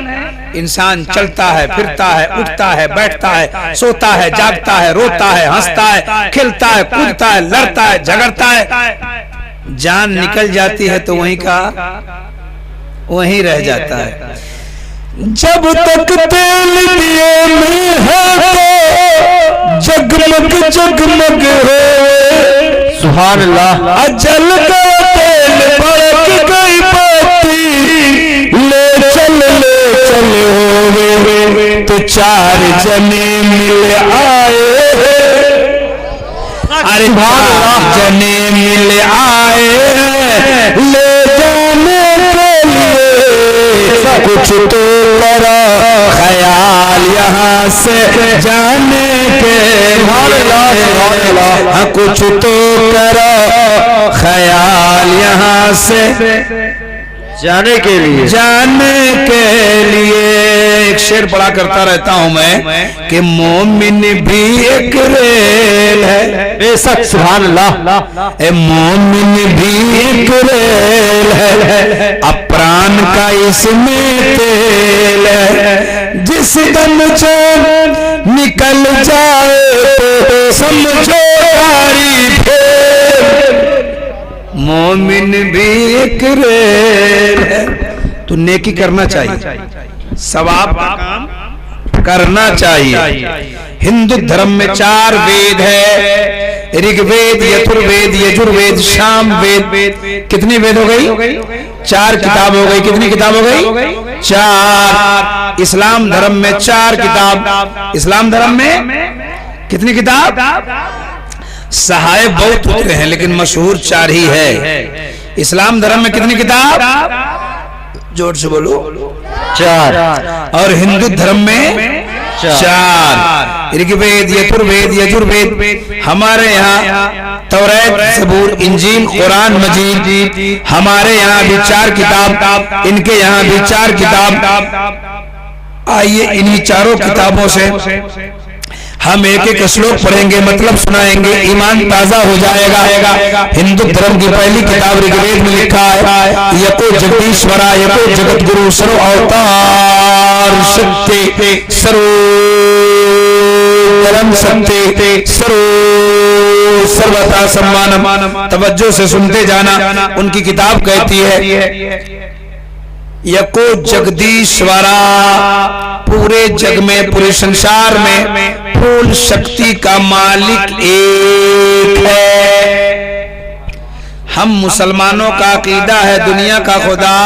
Speaker 1: इंसान चलता है, फिरता है, उठता है, बैठता है, सोता है, जागता है, रोता है, हंसता है, खेलता है, कूदता है, लड़ता है, झगड़ता है। जान निकल जाती है तो वहीं का वहीं रह जाता है। जब तक तेल दिए में है तो जगमग जगमग हो,
Speaker 3: सुभान अल्लाह।
Speaker 1: अजल का तेल भड़क गई बाती, ले चल होवे तो चार जने मिल आए। अरे चार जने मिल आए ले जाने के लिए। कुछ तो करो ख्याल यहाँ से जाने के लिए, कुछ तो करो ख्याल यहाँ से
Speaker 3: जाने के लिए।
Speaker 1: एक शेर पढ़ा करता रहता हूँ मैं कि मोमिन भी एक रेल है।
Speaker 3: बेशक, सुभान अल्लाह।
Speaker 1: मोमिन भी एक रेल है, अप्राण का इसमें तेल है। जिस दम जान निकल जाए तो समझो यारी फेल। मोमिन भी एक रेल है। तो नेकी करना चाहिए, सवाब का काम करना चाहिए। हिंदू धर्म में 4 वेद है, ऋग्वेद, यजुर्वेद, यजुर्वेद, साम वेद। कितनी वेद हो गई? 4 किताब हो गई। कितनी किताब हो गई? 4। इस्लाम धर्म में 4 किताब। इस्लाम धर्म में कितनी किताब? सहाय बहुत होते हैं लेकिन मशहूर 4 ही है। इस्लाम धर्म में कितनी किताब? जोर से बोलो।
Speaker 3: 4।
Speaker 1: और हिंदू धर्म में 4 ऋग्वेद, यजुर्वेद, यजुर्वेद। हमारे यहाँ तौरात, ज़बूर, इंजील, कुरान मजीद, हमारे यहाँ भी 4 किताब, इनके यहाँ भी 4 किताब। आइए इन्हीं चारों किताबों से हम एक एक श्लोक पढ़ेंगे, मतलब सुनाएंगे, ईमान ताजा हो जाएगा। हिंदू धर्म की पहली किताब ऋग्वेद में लिखा है, यको जगदीश्वरा यको जगत गुरु सर्व अवतार शक्ति सर्व परम सत्य सर्व सर्वथा सम्मानम। तवज्जो से सुनते जाना, उनकी किताब कहती है यको जगदीश्वरा, पूरे जग में, पूरे संसार में फूल शक्ति का मालिक एक है। हम मुसलमानों का अकीदा है दुनिया का खुदा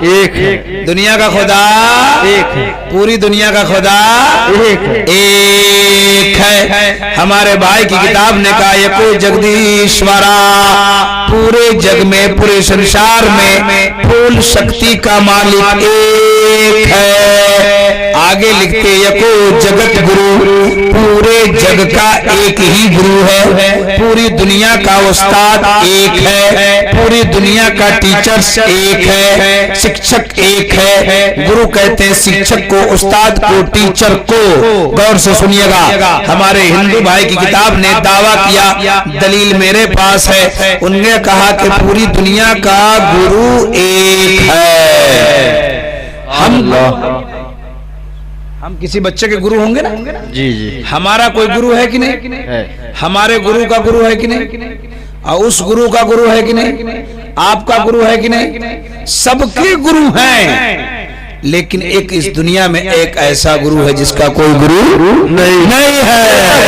Speaker 3: एक है,
Speaker 1: दुनिया का खुदा
Speaker 3: एक है,
Speaker 1: पूरी दुनिया का खुदा एक है। हमारे भाई की किताब ने कहा यको जगदीश्वरा, पूरे जग में, पूरे संसार में फूल शक्ति का मालिक एक है। आगे लिखते यको जगत गुरु, पूरे जग का एक ही गुरु है। पूरी दुनिया का उस्ताद एक है, पूरी दुनिया का टीचर्स एक है, शिक्षक एक है। गुरु कहते हैं शिक्षक को, उस्ताद को, टीचर को। गौर से सुनिएगा, हमारे हिंदू भाई की किताब ने दावा किया, दलील मेरे पास है, उनने कहा कि पूरी दुनिया का गुरु एक है। हम किसी बच्चे के गुरु होंगे ना?
Speaker 3: जी जी।
Speaker 1: हमारा कोई गुरु है कि नहीं?
Speaker 3: है।
Speaker 1: हमारे गुरु का गुरु है कि नहीं? और उस गुरु का गुरु है कि नहीं? आपका गुरु है कि नहीं? सबके गुरु हैं, लेकिन एक इस दुनिया में एक ऐसा गुरु है जिसका कोई गुरु नहीं है।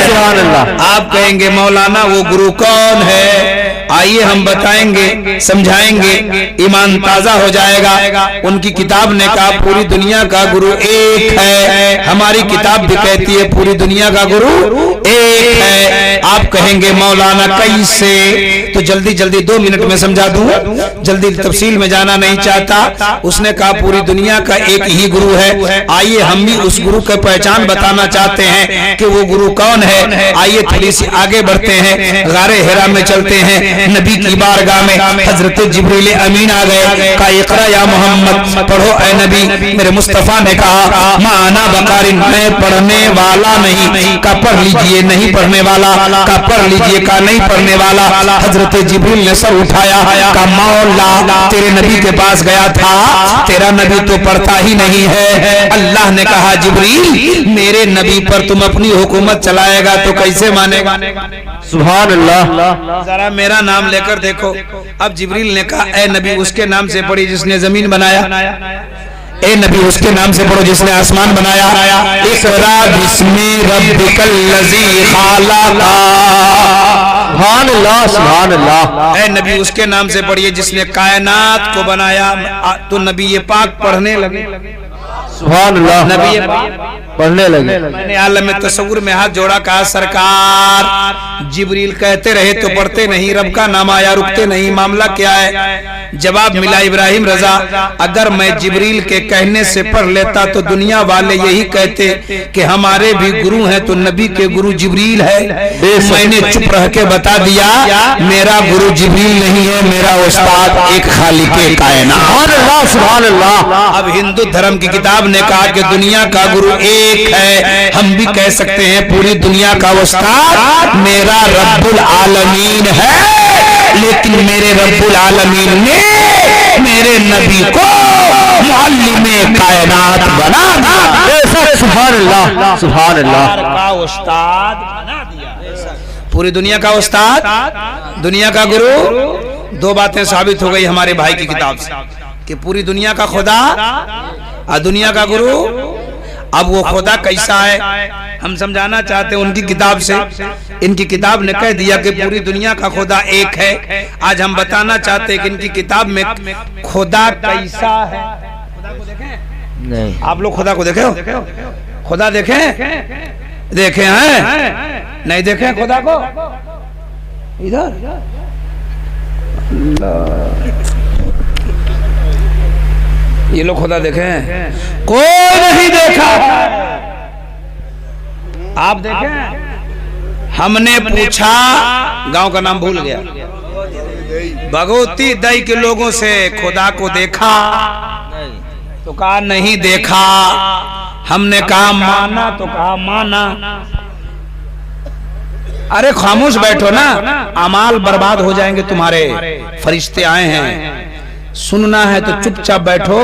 Speaker 3: सुभान अल्लाह।
Speaker 1: आप कहेंगे मौलाना वो गुरु कौन है? आइए हम बताएंगे, समझाएंगे, ईमान ताजा हो जाएगा। उनकी किताब ने कहा पूरी दुनिया का गुरु एक है। हमारी किताब भी कहती है पूरी दुनिया का गुरु एक है। आप कहेंगे मौलाना कैसे? तो जल्दी जल्दी 2 मिनट में समझा दूंगा, जल्दी तफसील में जाना नहीं चाहता। उसने कहा पूरी दुनिया का एक ही गुरु है। आइए हम भी उस गुरु की पहचान बताना चाहते हैं कि वो गुरु कौन है। आइए थोड़ी सी आगे बढ़ते हैं, गारे हिरा में चलते हैं। नबी की बारगाह में हजरत जिब्रील अमीन आ गए, कहा इकरा या मोहम्मद, पढ़ो ए नबी। मेरे मुस्तफा ने कहा माना बकारिन, मैं पढ़ने वाला नहीं। का पढ़ लीजिए, नहीं पढ़ने वाला। का पढ़ लीजिए, का नहीं पढ़ने वाला। हजरत जिब्रील ने सर उठाया, का मौला तेरे नबी के पास गया था, तेरा नबी तो पढ़ता ही नहीं है। अल्लाह ने कहा जिब्रील मेरे नबी पर तुम अपनी हुकूमत चलाएगा तो कैसे मानेगा?
Speaker 3: सुभान अल्लाह।
Speaker 1: जरा मेरा नाम लेकर देखो। अब जिब्रील ने कहा ए नबी उसके नाम से पढ़ी जिसने जमीन बनाया, ए नबी उसके नाम से पढ़ो जिसने आसमान बनाया। इक़रा बिस्मि रब्बिकल लज़ी ख़लक़ा।
Speaker 3: सुभान अल्लाह, सुभान अल्लाह।
Speaker 1: ए नबी उसके नाम से पढ़िए जिसने कायनात को बनाया। तो नबी ये पाक पढ़ने लगे।
Speaker 3: सुभान अल्लाह।
Speaker 1: नबी ये
Speaker 3: पढ़ने लगे।
Speaker 1: मैंने आलम तसव्वुर में हाथ जोड़ा, कहा सरकार जिब्रील कहते रहे तो पढ़ते नहीं, रब का नाम आया रुकते नहीं, मामला क्या है? जवाब मिला इब्राहिम रजा, अगर मैं जिब्रील के कहने से पढ़ लेता तो दुनिया वाले यही कहते कि हमारे भी गुरु हैं, तो नबी के गुरु जिब्रील है। मैंने चुप रह के बता दिया मेरा गुरु जिब्रील नहीं है, मेरा उस्ताद एक खालिके कायनात।
Speaker 3: सुभान अल्लाह, सुभान अल्लाह।
Speaker 1: अब हिंदू धर्म की किताब ने कहा कि दुनिया का गुरु एक है। हम भी कह सकते हैं पूरी दुनिया का उस्ताद मेरा रब्बुल आलमीन है, लेकिन मेरे रब्बुल आलमीन ने मेरे नबी को मुअल्लिमे कायनात बना दिया।
Speaker 3: सुभान अल्लाह, सुभान अल्लाह।
Speaker 1: का उस्ताद बना दिया, पूरी दुनिया का उस्ताद, दुनिया का गुरु। 2 बातें साबित हो गई हमारे भाई की किताब से कि पूरी दुनिया का खुदा और दुनिया का गुरु। अब वो खुदा कैसा है हम समझाना चाहते हैं उनकी किताब से। इनकी किताब ने कह दिया कि पूरी दुनिया का खुदा एक है। आज हम बताना चाहते हैं कि इनकी किताब में खुदा कैसा है। खुदा को देखें?
Speaker 3: नहीं।
Speaker 1: आप लोग खुदा को देखे हो? खुदा देखे? देखे हैं? नहीं देखे खुदा को? इधर ये लोग खुदा देखे हैं? कोई नहीं देखा। आप देखें, हमने पूछा, गांव का नाम भूल गया, भगवती दई के लोगों से खुदा को देखा तो कहा नहीं देखा। हमने कहा माना तो कहा माना। अरे खामोश बैठो ना, अमाल बर्बाद हो जाएंगे तुम्हारे। फरिश्ते आए हैं, सुनना है तो चुपचाप बैठो।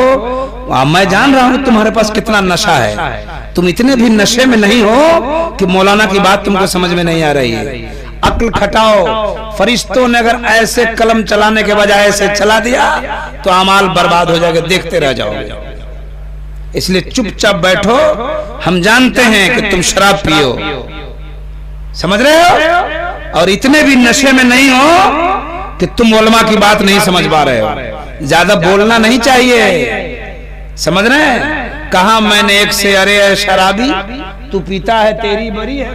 Speaker 1: मैं जान रहा हूं तुम्हारे पास कितना नशा है, तुम इतने भी नशे में नहीं हो कि मौलाना की बात तुमको समझ में नहीं आ रही है। अक्ल खटाओ। फरिश्तों ने अगर ऐसे कलम चलाने के बजाय ऐसे चला दिया तो अमाल बर्बाद हो जाएगा, देखते रह जाओगे। इसलिए चुपचाप बैठो। हम जानते हैं कि तुम शराब पियो, समझ रहे हो, और इतने भी नशे में नहीं हो कि तुम उलमा की बात नहीं समझ पा रहे हो। ज्यादा बोलना नहीं चाहिए, समझ रहे हैं। कहा मैंने एक से, अरे शराबी तू पीता है तेरी बरी है।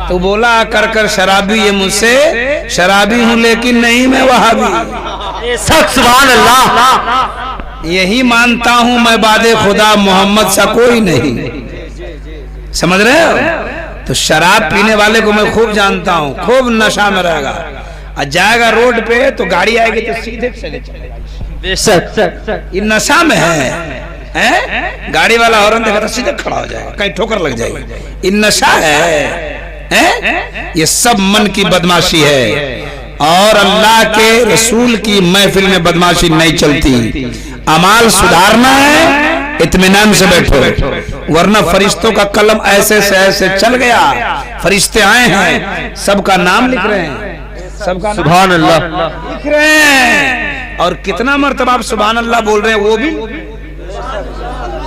Speaker 1: तो बोला कर कर शराबी, ये मुझसे शराबी हूं लेकिन नहीं मैं वहाबी।
Speaker 3: सुभान अल्लाह।
Speaker 1: यही मानता हूं मैं बादे खुदा मोहम्मद सा कोई नहीं। समझ रहे हो। तो शराब पीने वाले को मैं खूब जानता हूं, खूब नशा में रहेगा, और जाएगा रोड पे तो गाड़ी आएगी तो सीधे चले जाएगा। ये नशा में है? गाड़ी वाला हॉर्न देखा तो सीधे खड़ा हो जाएगा, कहीं ठोकर लग जाएगी। ये नशा है? ये सब मन की बदमाशी है, और अल्लाह के रसूल की महफिल में बदमाशी नहीं चलती। अमाल सुधारना है, इत्मीनान से बैठो, वरना फरिश्तों का कलम ऐसे से ऐसे चल गया। फरिश्ते आए हैं, सबका नाम लिख रहे हैं, सबका
Speaker 3: सुभान अल्लाह
Speaker 1: लिख रहे हैं। और कितना मर्तबा आप सुभान अल्लाह बोल रहे हैं वो भी,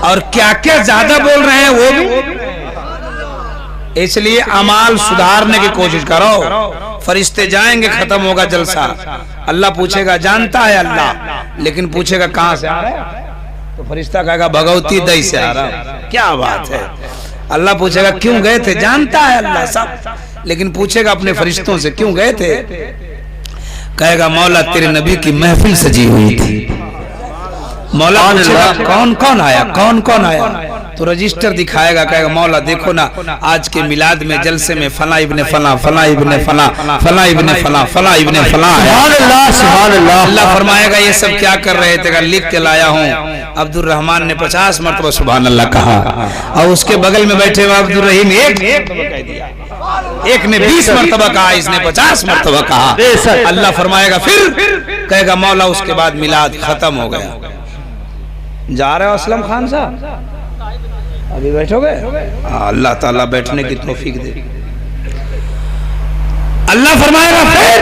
Speaker 1: और क्या क्या ज्यादा बोल रहे हैं वो भी। इसलिए अमाल सुधारने की कोशिश करो। फरिश्ते जाएंगे, खत्म होगा जलसा। अल्लाह पूछेगा, जानता है अल्लाह, लेकिन पूछेगा कहां से आ रहा है? तो फरिश्ता कहेगा भगवती दई से आ रहा। क्या बात है। अल्लाह पूछेगा क्यों गए थे? जानता है अल्लाह सब, लेकिन पूछेगा अपने फरिश्तों से क्यों गए थे? कहेगा मौला तेरे नबी की महफिल सजी हुई थी। मौला पूछेगा कौन कौन आया, कौन कौन आया? तो रजिस्टर दिखाएगा, कहेगा मौला देखो ना, आज के मिलाद में जलसे में फला इब्ने फला, फला इब्ने फला, फला इब्ने फला, फला इब्ने फला।
Speaker 3: सुभान अल्लाह, सुभान अल्लाह।
Speaker 1: अल्लाह फरमाएगा ये सब क्या कर रहे थे? लिख के लाया हूँ। अब्दुल रहमान ने 50 मरतबा सुभान अल्लाह कहा, और उसके बगल में बैठे हुए अब्दुल रहीम एक ने 20 मरतबा कहा, इसने 50 मरतबा कहा। अल्लाह फरमाएगा फिर, कहेगा मौला उसके बाद मिलाद खत्म हो गया। जा रहे हो असलम खान साहब? अभी बैठोगे? अल्लाह ताला बैठने की तौफीक दे। अल्लाह फरमाएगा फिर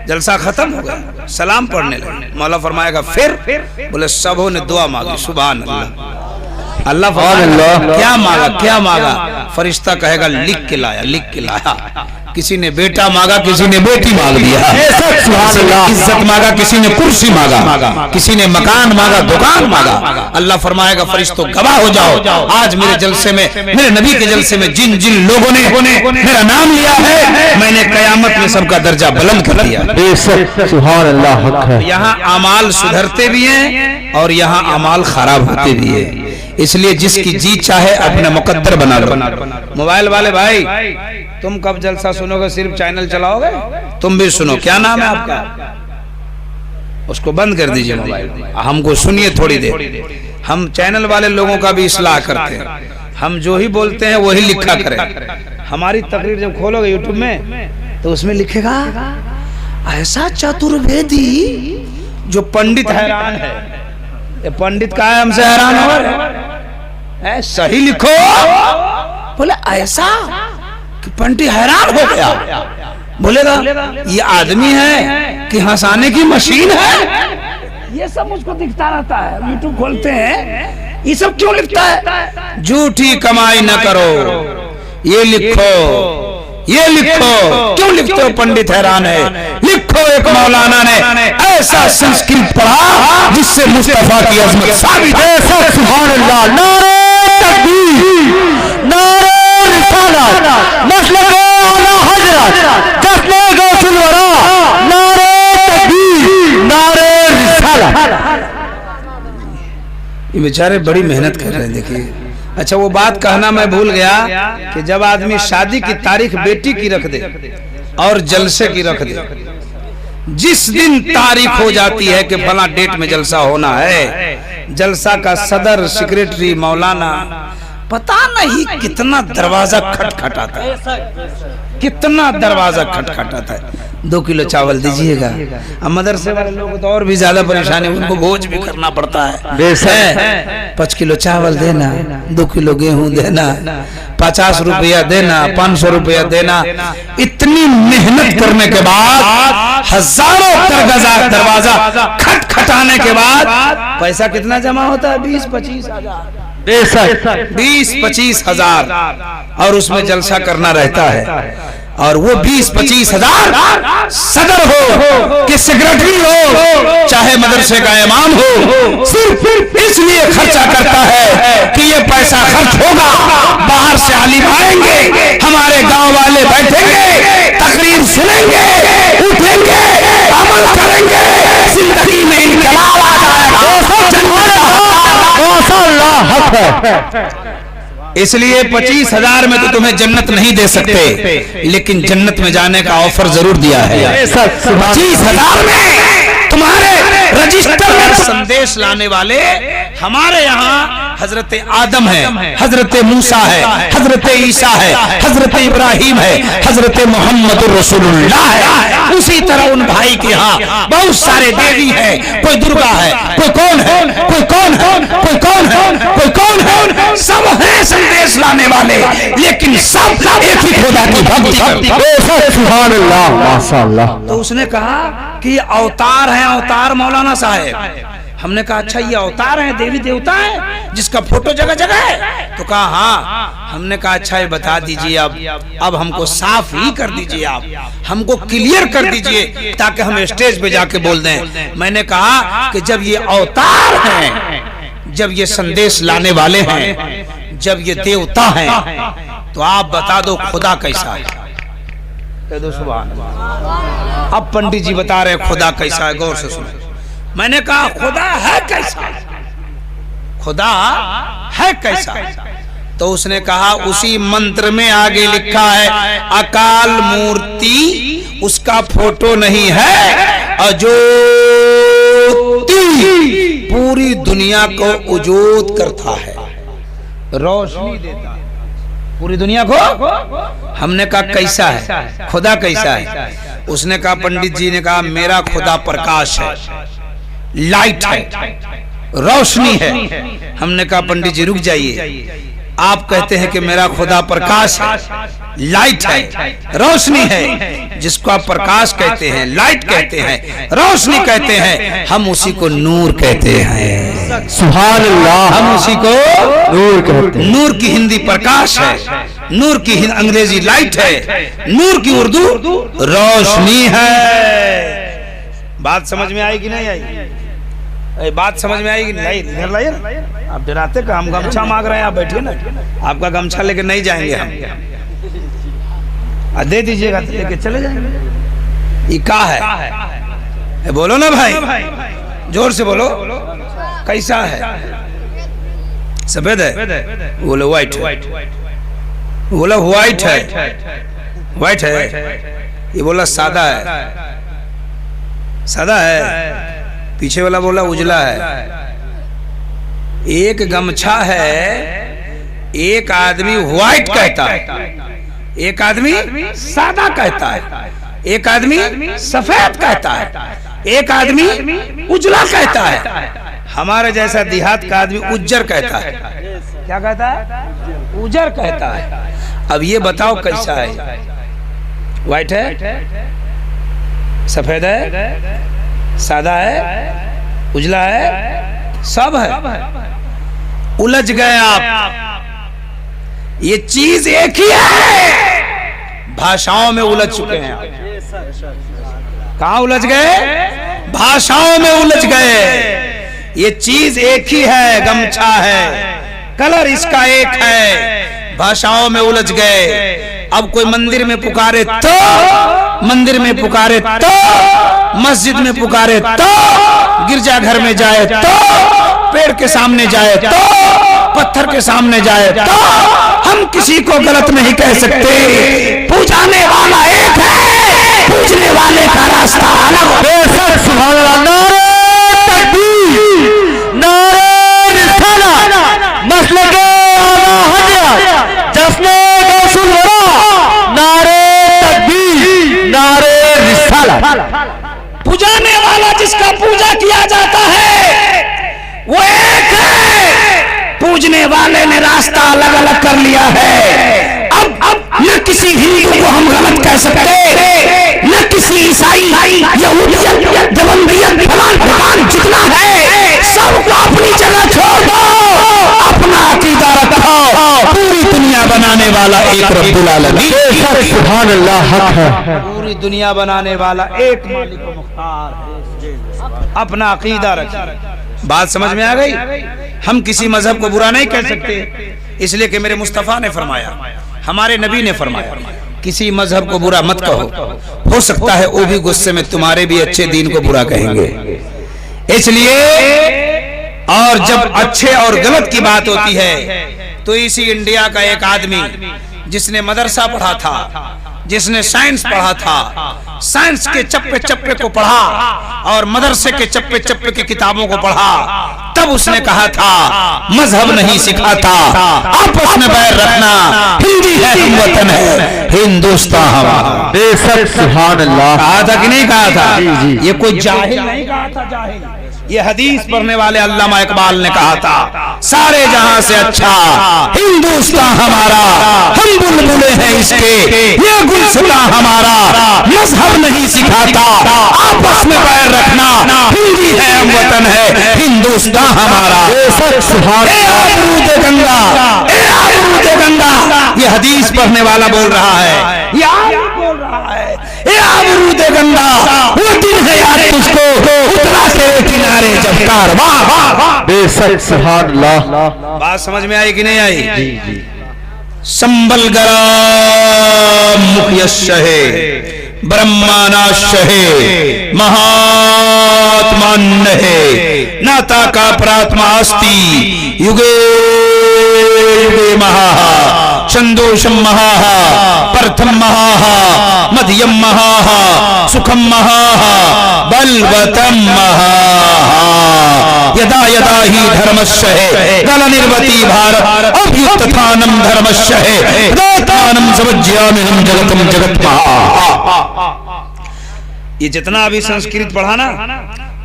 Speaker 1: जलसा खत्म हो गया, सलाम पढ़ने लगे। मौला फरमाएगा फिर, बोले सबों ने दुआ मांगी। सुभान अल्लाह। अल्लाह फरमाएगा क्या मांगा, क्या मांगा? फरिश्ता कहेगा लिख के लाया, लिख के लाया। किसी ने बेटा मांगा, किसी ने बेटी मांग दिया। किसी ने इज्जत मांगा, किसी ने कुर्सी मांगा, किसी ने मकान मांगा, दुकान मांगा। अल्लाह फरमाएगा फरिश्तों गवाह हो जाओ, आज मेरे जलसे में, मेरे नबी के जलसे में जिन जिन लोगों ने मेरा नाम लिया है, मैंने कयामत में सबका दर्जा बुलंद कर दिया।
Speaker 3: सुभान अल्लाह।
Speaker 1: यहाँ अमाल सुधरते भी हैं और यहाँ अमाल खराब होते भी है। इसलिए जिसकी जी चाहे अपना मुकद्दर बना लो। मोबाइल वाले भाई, तुम कब जलसा सुनोगे? सिर्फ चैनल चलाओगे? तुम भी सुनो। क्या नाम है आपका? उसको बंद कर दीजिए मोबाइल, हमको सुनिए थोड़ी देर। हम चैनल वाले लोगों का भी इस्लाह करते हैं, हम जो ही बोलते हैं वही लिखा करें। हमारी तकरीर जब खोलोगे यूट्यूब में तो उसमें लिखेगा ऐसा चतुर्वेदी जो पंडित हैरान है। ये पंडित का है, हमसे हैरान हो रहे हैं। सही लिखो। बोले ऐसा कि पंडित हैरान हो गया। बोलेगा ये आदमी है कि हंसाने की मशीन है? ये सब मुझको दिखता रहता है। यूट्यूब खोलते हैं, ये सब क्यों लिखता है? झूठी कमाई न करो, ये लिखो, ये लिखो। क्यों लिखते हो? पंडित हैरान है। लिखो एक मौलाना ने ऐसा संस्कृत पढ़ा जिससे मुस्तफा की अजमत साबित है।
Speaker 3: सुभान अल्लाह। नारे तकबीर, नारे रिसालत, मसलक आला हजरत, जश्न गौसुल वरा, नारे तकबीर, नारे रिसालत।
Speaker 1: ये बेचारे बड़ी मेहनत कर रहे हैं। देखिए अच्छा वो बात कहना मैं भूल गया कि जब आदमी शादी की तारीख बेटी की रख दे और जलसे की रख दे, जिस दिन तारीख हो जाती है कि फला डेट में जलसा होना है, जलसा का सदर सेक्रेटरी मौलाना पता नहीं कितना दरवाजा खटखटाता है, कितना दरवाजा खटखटाता है। 2 किलो चावल दीजिएगा। अब मदरसे वाले लोग तो और भी ज्यादा परेशानी, उनको भोज भी करना पड़ता है। 5 किलो चावल देना, 2 किलो गेहूं देना, 50 रुपया देना, 500 रुपया देना। इतनी मेहनत करने के बाद हजारों दरवाजा खटखटाने के बाद पैसा कितना जमा होता है? 20-25 हजार, 20-25 हजार, और उसमें जलसा करना रहता है। और वो 20-25 हजार सदर हो कि सेक्रेटरी हो, चाहे मदरसे का इमाम हो, सिर्फ इसलिए खर्चा करता है कि ये पैसा खर्च होगा, बाहर से आलिम आएंगे, हमारे गांव वाले बैठेंगे, तकरीर सुनेंगे, उठेंगे, अमल करेंगे, जिंदगी में इनकलाब आ जाएगा। इसलिए 25 हजार में तो तुम्हें जन्नत नहीं दे सकते, लेकिन जन्नत में जाने का ऑफर जरूर दिया है। 25 हजार में तुम्हारे रजिस्टर में संदेश लाने वाले हमारे यहाँ हजरत आदम है, हजरत मूसा है, हजरत ईसा है, हजरत इब्राहिम है, हजरत मोहम्मद रसूलुल्लाह है। उसी तरह उन भाई के यहाँ बहुत सारे देवी है, कोई दुर्गा है, कोई कौन है, कोई कौन है, कोई कौन है, कोई कौन है, सब है संदेश लाने वाले, लेकिन सब एक ही खुदा की भक्ति करते हैं।
Speaker 3: सुभान अल्लाह, माशाअल्लाह।
Speaker 1: तो उसने कहा कि ये अवतार है, अवतार मौलाना साहब। हमने कहा अच्छा ये अवतार है, देवी देवता है जिसका फोटो जगह जगह है? तो कहा हाँ। हमने कहा अच्छा ये बता दीजिए, अब हमको साफ ही कर दीजिए, आप हमको क्लियर कर दीजिए ताकि हम स्टेज पे जाके बोल दें। मैंने कहा कि जब ये अवतार हैं, जब ये संदेश लाने वाले हैं, जब ये देवता हैं, तो आप बता दो खुदा कैसा है? कह दो सुभान अल्लाह। अब पंडित जी बता रहे खुदा कैसा है, गौर से सुनो। मैंने कहा खुदा है कैसा? खुदा है कैसा? तो उसने कहा उसी मंत्र में आगे लिखा है अकाल मूर्ति, उसका फोटो नहीं है, अज्योति, पूरी दुनिया को उजोत करता है, रोशनी देता है पूरी दुनिया को। हमने कहा कैसा है खुदा, कैसा है? उसने कहा पंडित जी ने कहा मेरा खुदा प्रकाश है, लाइट है, रोशनी है। हमने कहा पंडित जी रुक जाइए, आप कहते हैं कि मेरा खुदा प्रकाश है, लाइट है, रोशनी है। जिसको आप प्रकाश कहते हैं, लाइट कहते हैं, रोशनी कहते हैं, हम उसी को नूर कहते हैं।
Speaker 3: सुभान अल्लाह।
Speaker 1: हम उसी को
Speaker 3: नूर कहते हैं।
Speaker 1: नूर की हिंदी प्रकाश है, नूर की अंग्रेजी लाइट है, नूर की उर्दू रोशनी है। बात समझ में आई कि नहीं आई? बात समझ में आएगी? नहीं, इधर लाइए ना। आप डराते का, हम गमछा मांग रहे हैं, आप बैठिए ना, आपका गमछा लेके नहीं जाएंगे हम। दे दीजिएगा तो लेके चले जाएंगे। ये क्या है? बोलो ना भाई, जोर से बोलो। कैसा है? सफेद है? बोलो व्हाइट है। बोला व्हाइट है, व्हाइट है। ये बोला सादा है, सादा है। पीछे वाला बोला उजला है। एक गमछा है, एक आदमी व्हाइट कहता है, एक आदमी सादा कहता है, एक आदमी सफेद कहता है, एक आदमी उजला कहता है। हमारे जैसा देहात का आदमी उज्जर कहता है। क्या कहता है? उज्जर कहता है। अब ये बताओ कैसा है? व्हाइट है, सफेद है, सादा है, उजला है, सब है। उलझ गए आप। ये चीज एक ही है, भाषाओं में उलझ चुके हैं आप। कहां उलझ गए? भाषाओं में उलझ गए। ये चीज एक ही है, गमछा है, कलर इसका एक है, भाषाओं में उलझ गए। अब कोई मंदिर में पुकारे तो, मंदिर में पुकारे तो, मस्जिद में पुकारे तो, गिरजाघर में जाए तो, पेड़ के सामने जाए तो, पत्थर के सामने जाए तो हम किसी को गलत नहीं कह सकते। पूजाने वाला एक है, पूजने वाले का रास्ता अलग।
Speaker 3: बेशक सुभान अल्लाह। नारे तकबीर, नारे रिसालत, मसलके आला हजरत, जश्ने गौसुल वरा, नारे तकबीर, नारे रिसालत।
Speaker 1: पूजाने वाला जिसका पूजा किया जाता है वो एक है, पूजने वाले ने रास्ता अलग अलग कर लिया है। अब न किसी हिंदू को हम गलत कह सकते, न किसी ईसाई, यहूदियत, देवबंदियत, फलान फलान जितना है सबको अपनी जगह छोड़ दो, अपना अकीदा रखो। पूरी दुनिया बनाने वाला एक रब्बुल आलमीन।
Speaker 3: बेशक सुभान अल्लाह हक है।
Speaker 1: पूरी दुनिया बनाने वाला एक मालिक मुख्तार है। अपना अकीदा रखिए। बात समझ में आ गई? हम किसी मजहब को बुरा नहीं कह सकते, इसलिए कि मेरे मुस्तफा ने फरमाया, हमारे नबी ने फरमाया, किसी मजहब को बुरा मत कहो। हो सकता है वो भी गुस्से में तुम्हारे भी अच्छे दीन को बुरा कहेंगे। इसलिए और जब अच्छे और गलत की बात होती है तो इसी इंडिया का एक आदमी जिसने मदरसा पढ़ा था, जिसने साइंस पढ़ा था, साइंस के चप्पे चप्पे को पढ़ा और मदरसे के चप्पे चप्पे की किताबों को पढ़ा, तब उसने कहा था मजहब नहीं सिखाता, आपस में बैर रखना, हिंदी है हम वतन है, हिंदुस्तान हमारा।
Speaker 3: बेशक सुभान अल्लाह।
Speaker 1: कहा था कि नहीं कहा था?
Speaker 3: जी, जी।
Speaker 1: ये कोई जाहिल नहीं कहा था, जाहिल। ये हदीस पढ़ने वाले अल्लामा इकबाल ने कहा था, सारे जहां से अच्छा हिंदुस्तान हमारा, हम बुलबुले हैं इसके, ये गुलसिता हमारा, मजहब नहीं सिखाता, आपस में पैर रखना, हिंदी है हम वतन है, हिंदुस्तान हमारा।
Speaker 3: बेशक सुभान
Speaker 1: आबरूद गंगा, आबरूद गंगा, ये हदीस पढ़ने वाला बोल रहा है, ये बोल रहा है, ये आबरूद गंगा, वो दिन है यार तुझको उतरा तेरे किनारे जब कारवां।
Speaker 3: बेशक सुभान अल्लाह।
Speaker 1: बात समझ में आई कि नहीं आई? संबल गरा मुख्यशहे, ब्रह्मानाशहे, महात्मान्नहे, नाता का प्रात्मा अस्ति, युगे युगे महा, चंदोषम महा, प्रथम महा, मध्यम महा, सुखम महा, बलवतम महा, यदा यदा ही धर्मस्य है गल निर्वती भारत, अभ्युत्थानम धर्मस्य है दातानम समज्यामि हम जगतम जगत महा। ये जितना अभी संस्कृत पढ़ा ना,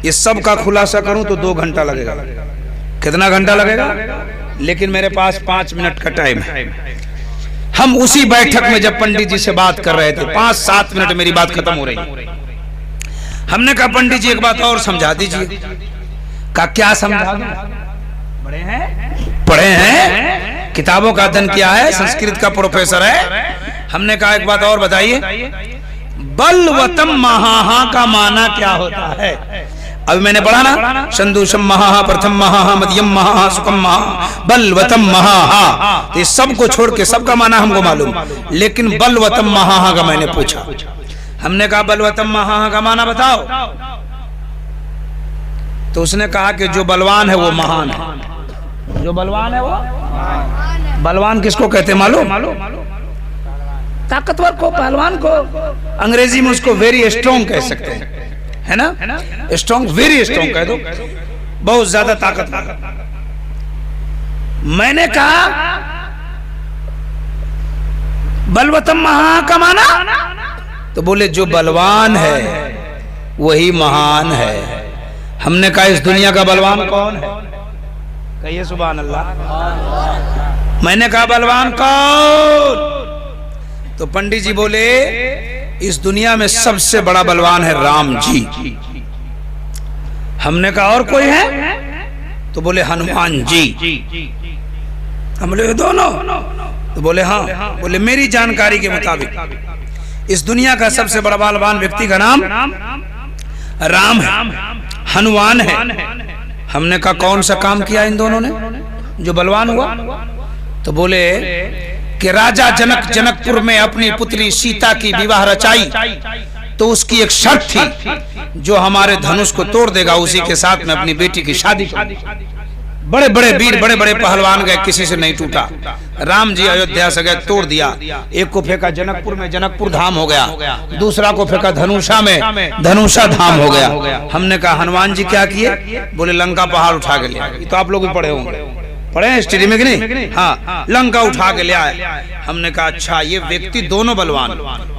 Speaker 1: ये सब का खुलासा करूं तो 2 घंटा लगेगा। कितना घंटा लगेगा? लेकिन मेरे पास 5 मिनट का टाइम है। हम उसी बैठक में जब पंडित जी से बात कर रहे थे, 5-7 मिनट मेरी बात खत्म हो रही, हमने कहा पंडित जी एक बात और समझा दीजिए। का क्या समझा दूं? पढ़े हैं, किताबों का अध्ययन किया है, संस्कृत का प्रोफेसर है। हमने कहा एक बात और बताइए, बलवतम महा का माना क्या होता है? अभी मैंने पढ़ा ना, संदूषम महा, प्रथम महा, मध्यम महा, सुखम महा, बलवतम महा। तो ये सबको छोड़ के सबका माना हमको मालूम, लेकिन बलवतम महा का मैंने पूछा। हमने कहा बलवतम महा का माना बताओ, तो उसने कहा कि जो बलवान है वो महान है। जो बलवान है वो बलवान किसको कहते मालूम? ताकतवर को, पहलवान को। अंग्रेजी में उसको वेरी स्ट्रॉन्ग कह सकते हैं, है ना? स्ट्रॉन्ग, वेरी स्ट्रॉन्ग कह दो, बहुत ज्यादा ताकतवर। मैंने कहा बलवतम महा का माना, तो बोले जो बलवान है वही महान है। हमने कहा इस दुनिया का बलवान कौन है? कहिए सुभान अल्लाह। मैंने कहा बलवान कौन? तो पंडित जी बोले इस दुनिया में सबसे बड़ा बलवान है राम जी। हमने कहा और कोई है? तो बोले हनुमान जी। हम बोले दोनों? तो बोले हाँ। बोले मेरी जानकारी के मुताबिक इस दुनिया का सबसे बड़ा बलवान व्यक्ति का नाम राम है, हनुमान है। हमने कहा कौन सा काम किया इन दोनों ने जो बलवान हुआ? तो बोले कि राजा जनक जनकपुर में अपनी पुत्री सीता की विवाह रचाई, तो उसकी एक शर्त थी, जो हमारे धनुष को तोड़ देगा उसी के साथ में अपनी बेटी की शादी कर। बड़े बड़े वीर बड़े बड़े पहलवान गए, किसी से नहीं टूटा। राम जी अयोध्या से गए, तोड़ दिया। एक को फेंका जनकपुर में, जनकपुर धाम हो गया। दूसरा को फेंका धनुषा में, धनुषा धाम हो गया। हमने कहा हनुमान जी क्या किए? बोले लंका पहाड़ उठा के ले आए। ये तो आप लोग भी पढ़े होंगे, पढ़े हैं हिस्ट्री में कि नहीं? हाँ, लंका उठा के ले आए। हमने कहा अच्छा ये व्यक्ति दोनों बलवान?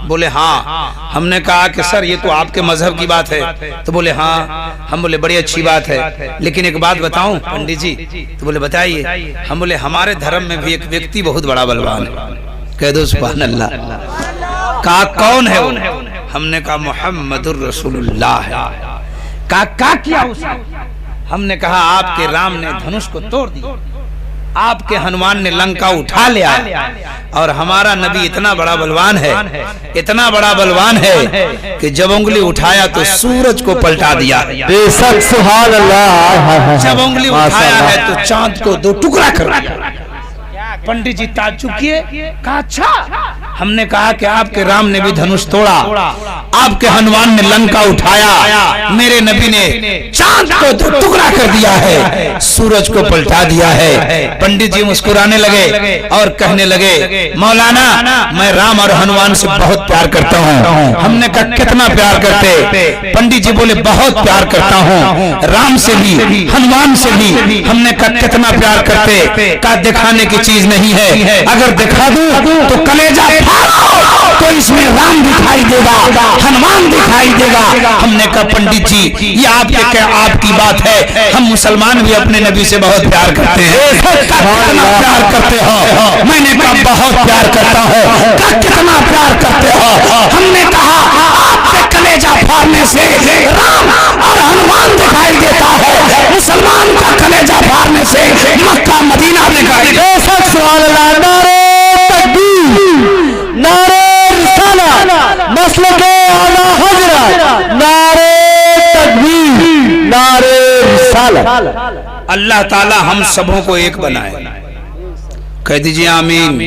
Speaker 1: बोले हाँ। हमने कहा कि सर ये तो आपके मजहब की बात है। तो बोले हाँ। हम बोले बड़ी अच्छी बात है, लेकिन एक बात बताऊं पंडित जी? तो बोले बताइए। हम बोले हमारे धर्म में भी एक व्यक्ति बहुत बड़ा बलवान है। कह दो सुभान अल्लाह। कहा कौन है वो? हमने कहा मुहम्मदुर रसूलुल्लाह है। कहा क्या उसने? हमने कहा आपके राम ने धनुष को तोड़ दिया, आपके हनुमान ने लंका उठा लिया, और हमारा नबी इतना बड़ा बलवान है, इतना बड़ा बलवान है कि जब उंगली उठाया तो सूरज को पलटा दिया।
Speaker 3: बेशक सुभान अल्लाह।
Speaker 1: जब उंगली उठाया है तो चांद को दो टुकड़ा कर दिया। पंडित जी ताज्जुब किए। कहा अच्छा? हमने कहा कि आपके राम ने भी धनुष तोड़ा, आपके हनुमान ने लंका उठाया, मेरे नबी ने चांद को दो टुकड़ा कर दिया है, सूरज को पलटा दिया है। पंडित जी मुस्कुराने लगे और कहने लगे मौलाना मैं राम और हनुमान से बहुत प्यार करता हूँ। हमने कहा कितना प्यार करते? पंडित जी बोले बहुत प्यार करता हूँ, राम से भी हनुमान से भी। हमने कहा कितना प्यार करते? का दिखाने की चीज नहीं है, अगर दिखा दूं तो कलेजा फाड़ो तो इसमें राम दिखाई देगा, हनुमान दिखाई देगा। हमने कहा पंडित जी ये आपके क्या आपकी बात है, हम मुसलमान भी अपने नबी से बहुत प्यार करते हैं। कितना प्यार करते हो? मैंने कहा बहुत प्यार करता हूँ। कितना प्यार करते हो? हमने कहा आपके कलेजा फाड़ने से राम और हनुमान दिखाई देता है, मुसलमान का कलेजा फाड़ने से मक्का मदीना दिखाई देता है।
Speaker 3: नारे तकबीर, नारे रिसालत, मसलके आला हजरत, नारे तकबीर, नारे रिसालत।
Speaker 1: अल्लाह ताला हम सबों को एक बनाए। कह दीजिए आमीन।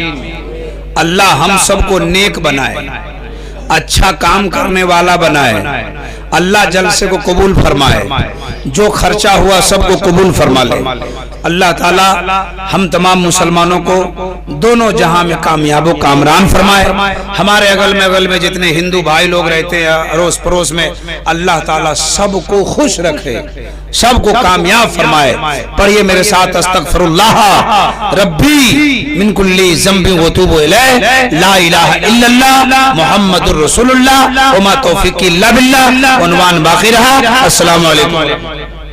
Speaker 1: अल्लाह हम सबको नेक बनाए, अच्छा काम करने वाला बनाए। अल्लाह जलसे को कबूल फरमाए, जो खर्चा हुआ सबको कबूल फरमा ले। अल्लाह ताला हम तमाम मुसलमानों को दोनों जहां में कामयाबो कामरान फरमाए। हमारे अगल में जितने हिंदू भाई लोग रहते हैं अड़ोस पड़ोस में, अल्लाह ताला सबको खुश रखे, सबको कामयाब फरमाए। पढ़िए मेरे साथ अस्तगफिरुल्लाह रब्बी मिन कुल्ली ज़ंबिन व तूबु इलैह, ला इलाहा इल्लल्लाह मुहम्मदुर रसूलुल्लाह व मा तौफीकी इल्ला बिल्लाह। उन्वान बाकी रहा। अस्सलामु अलैकुम।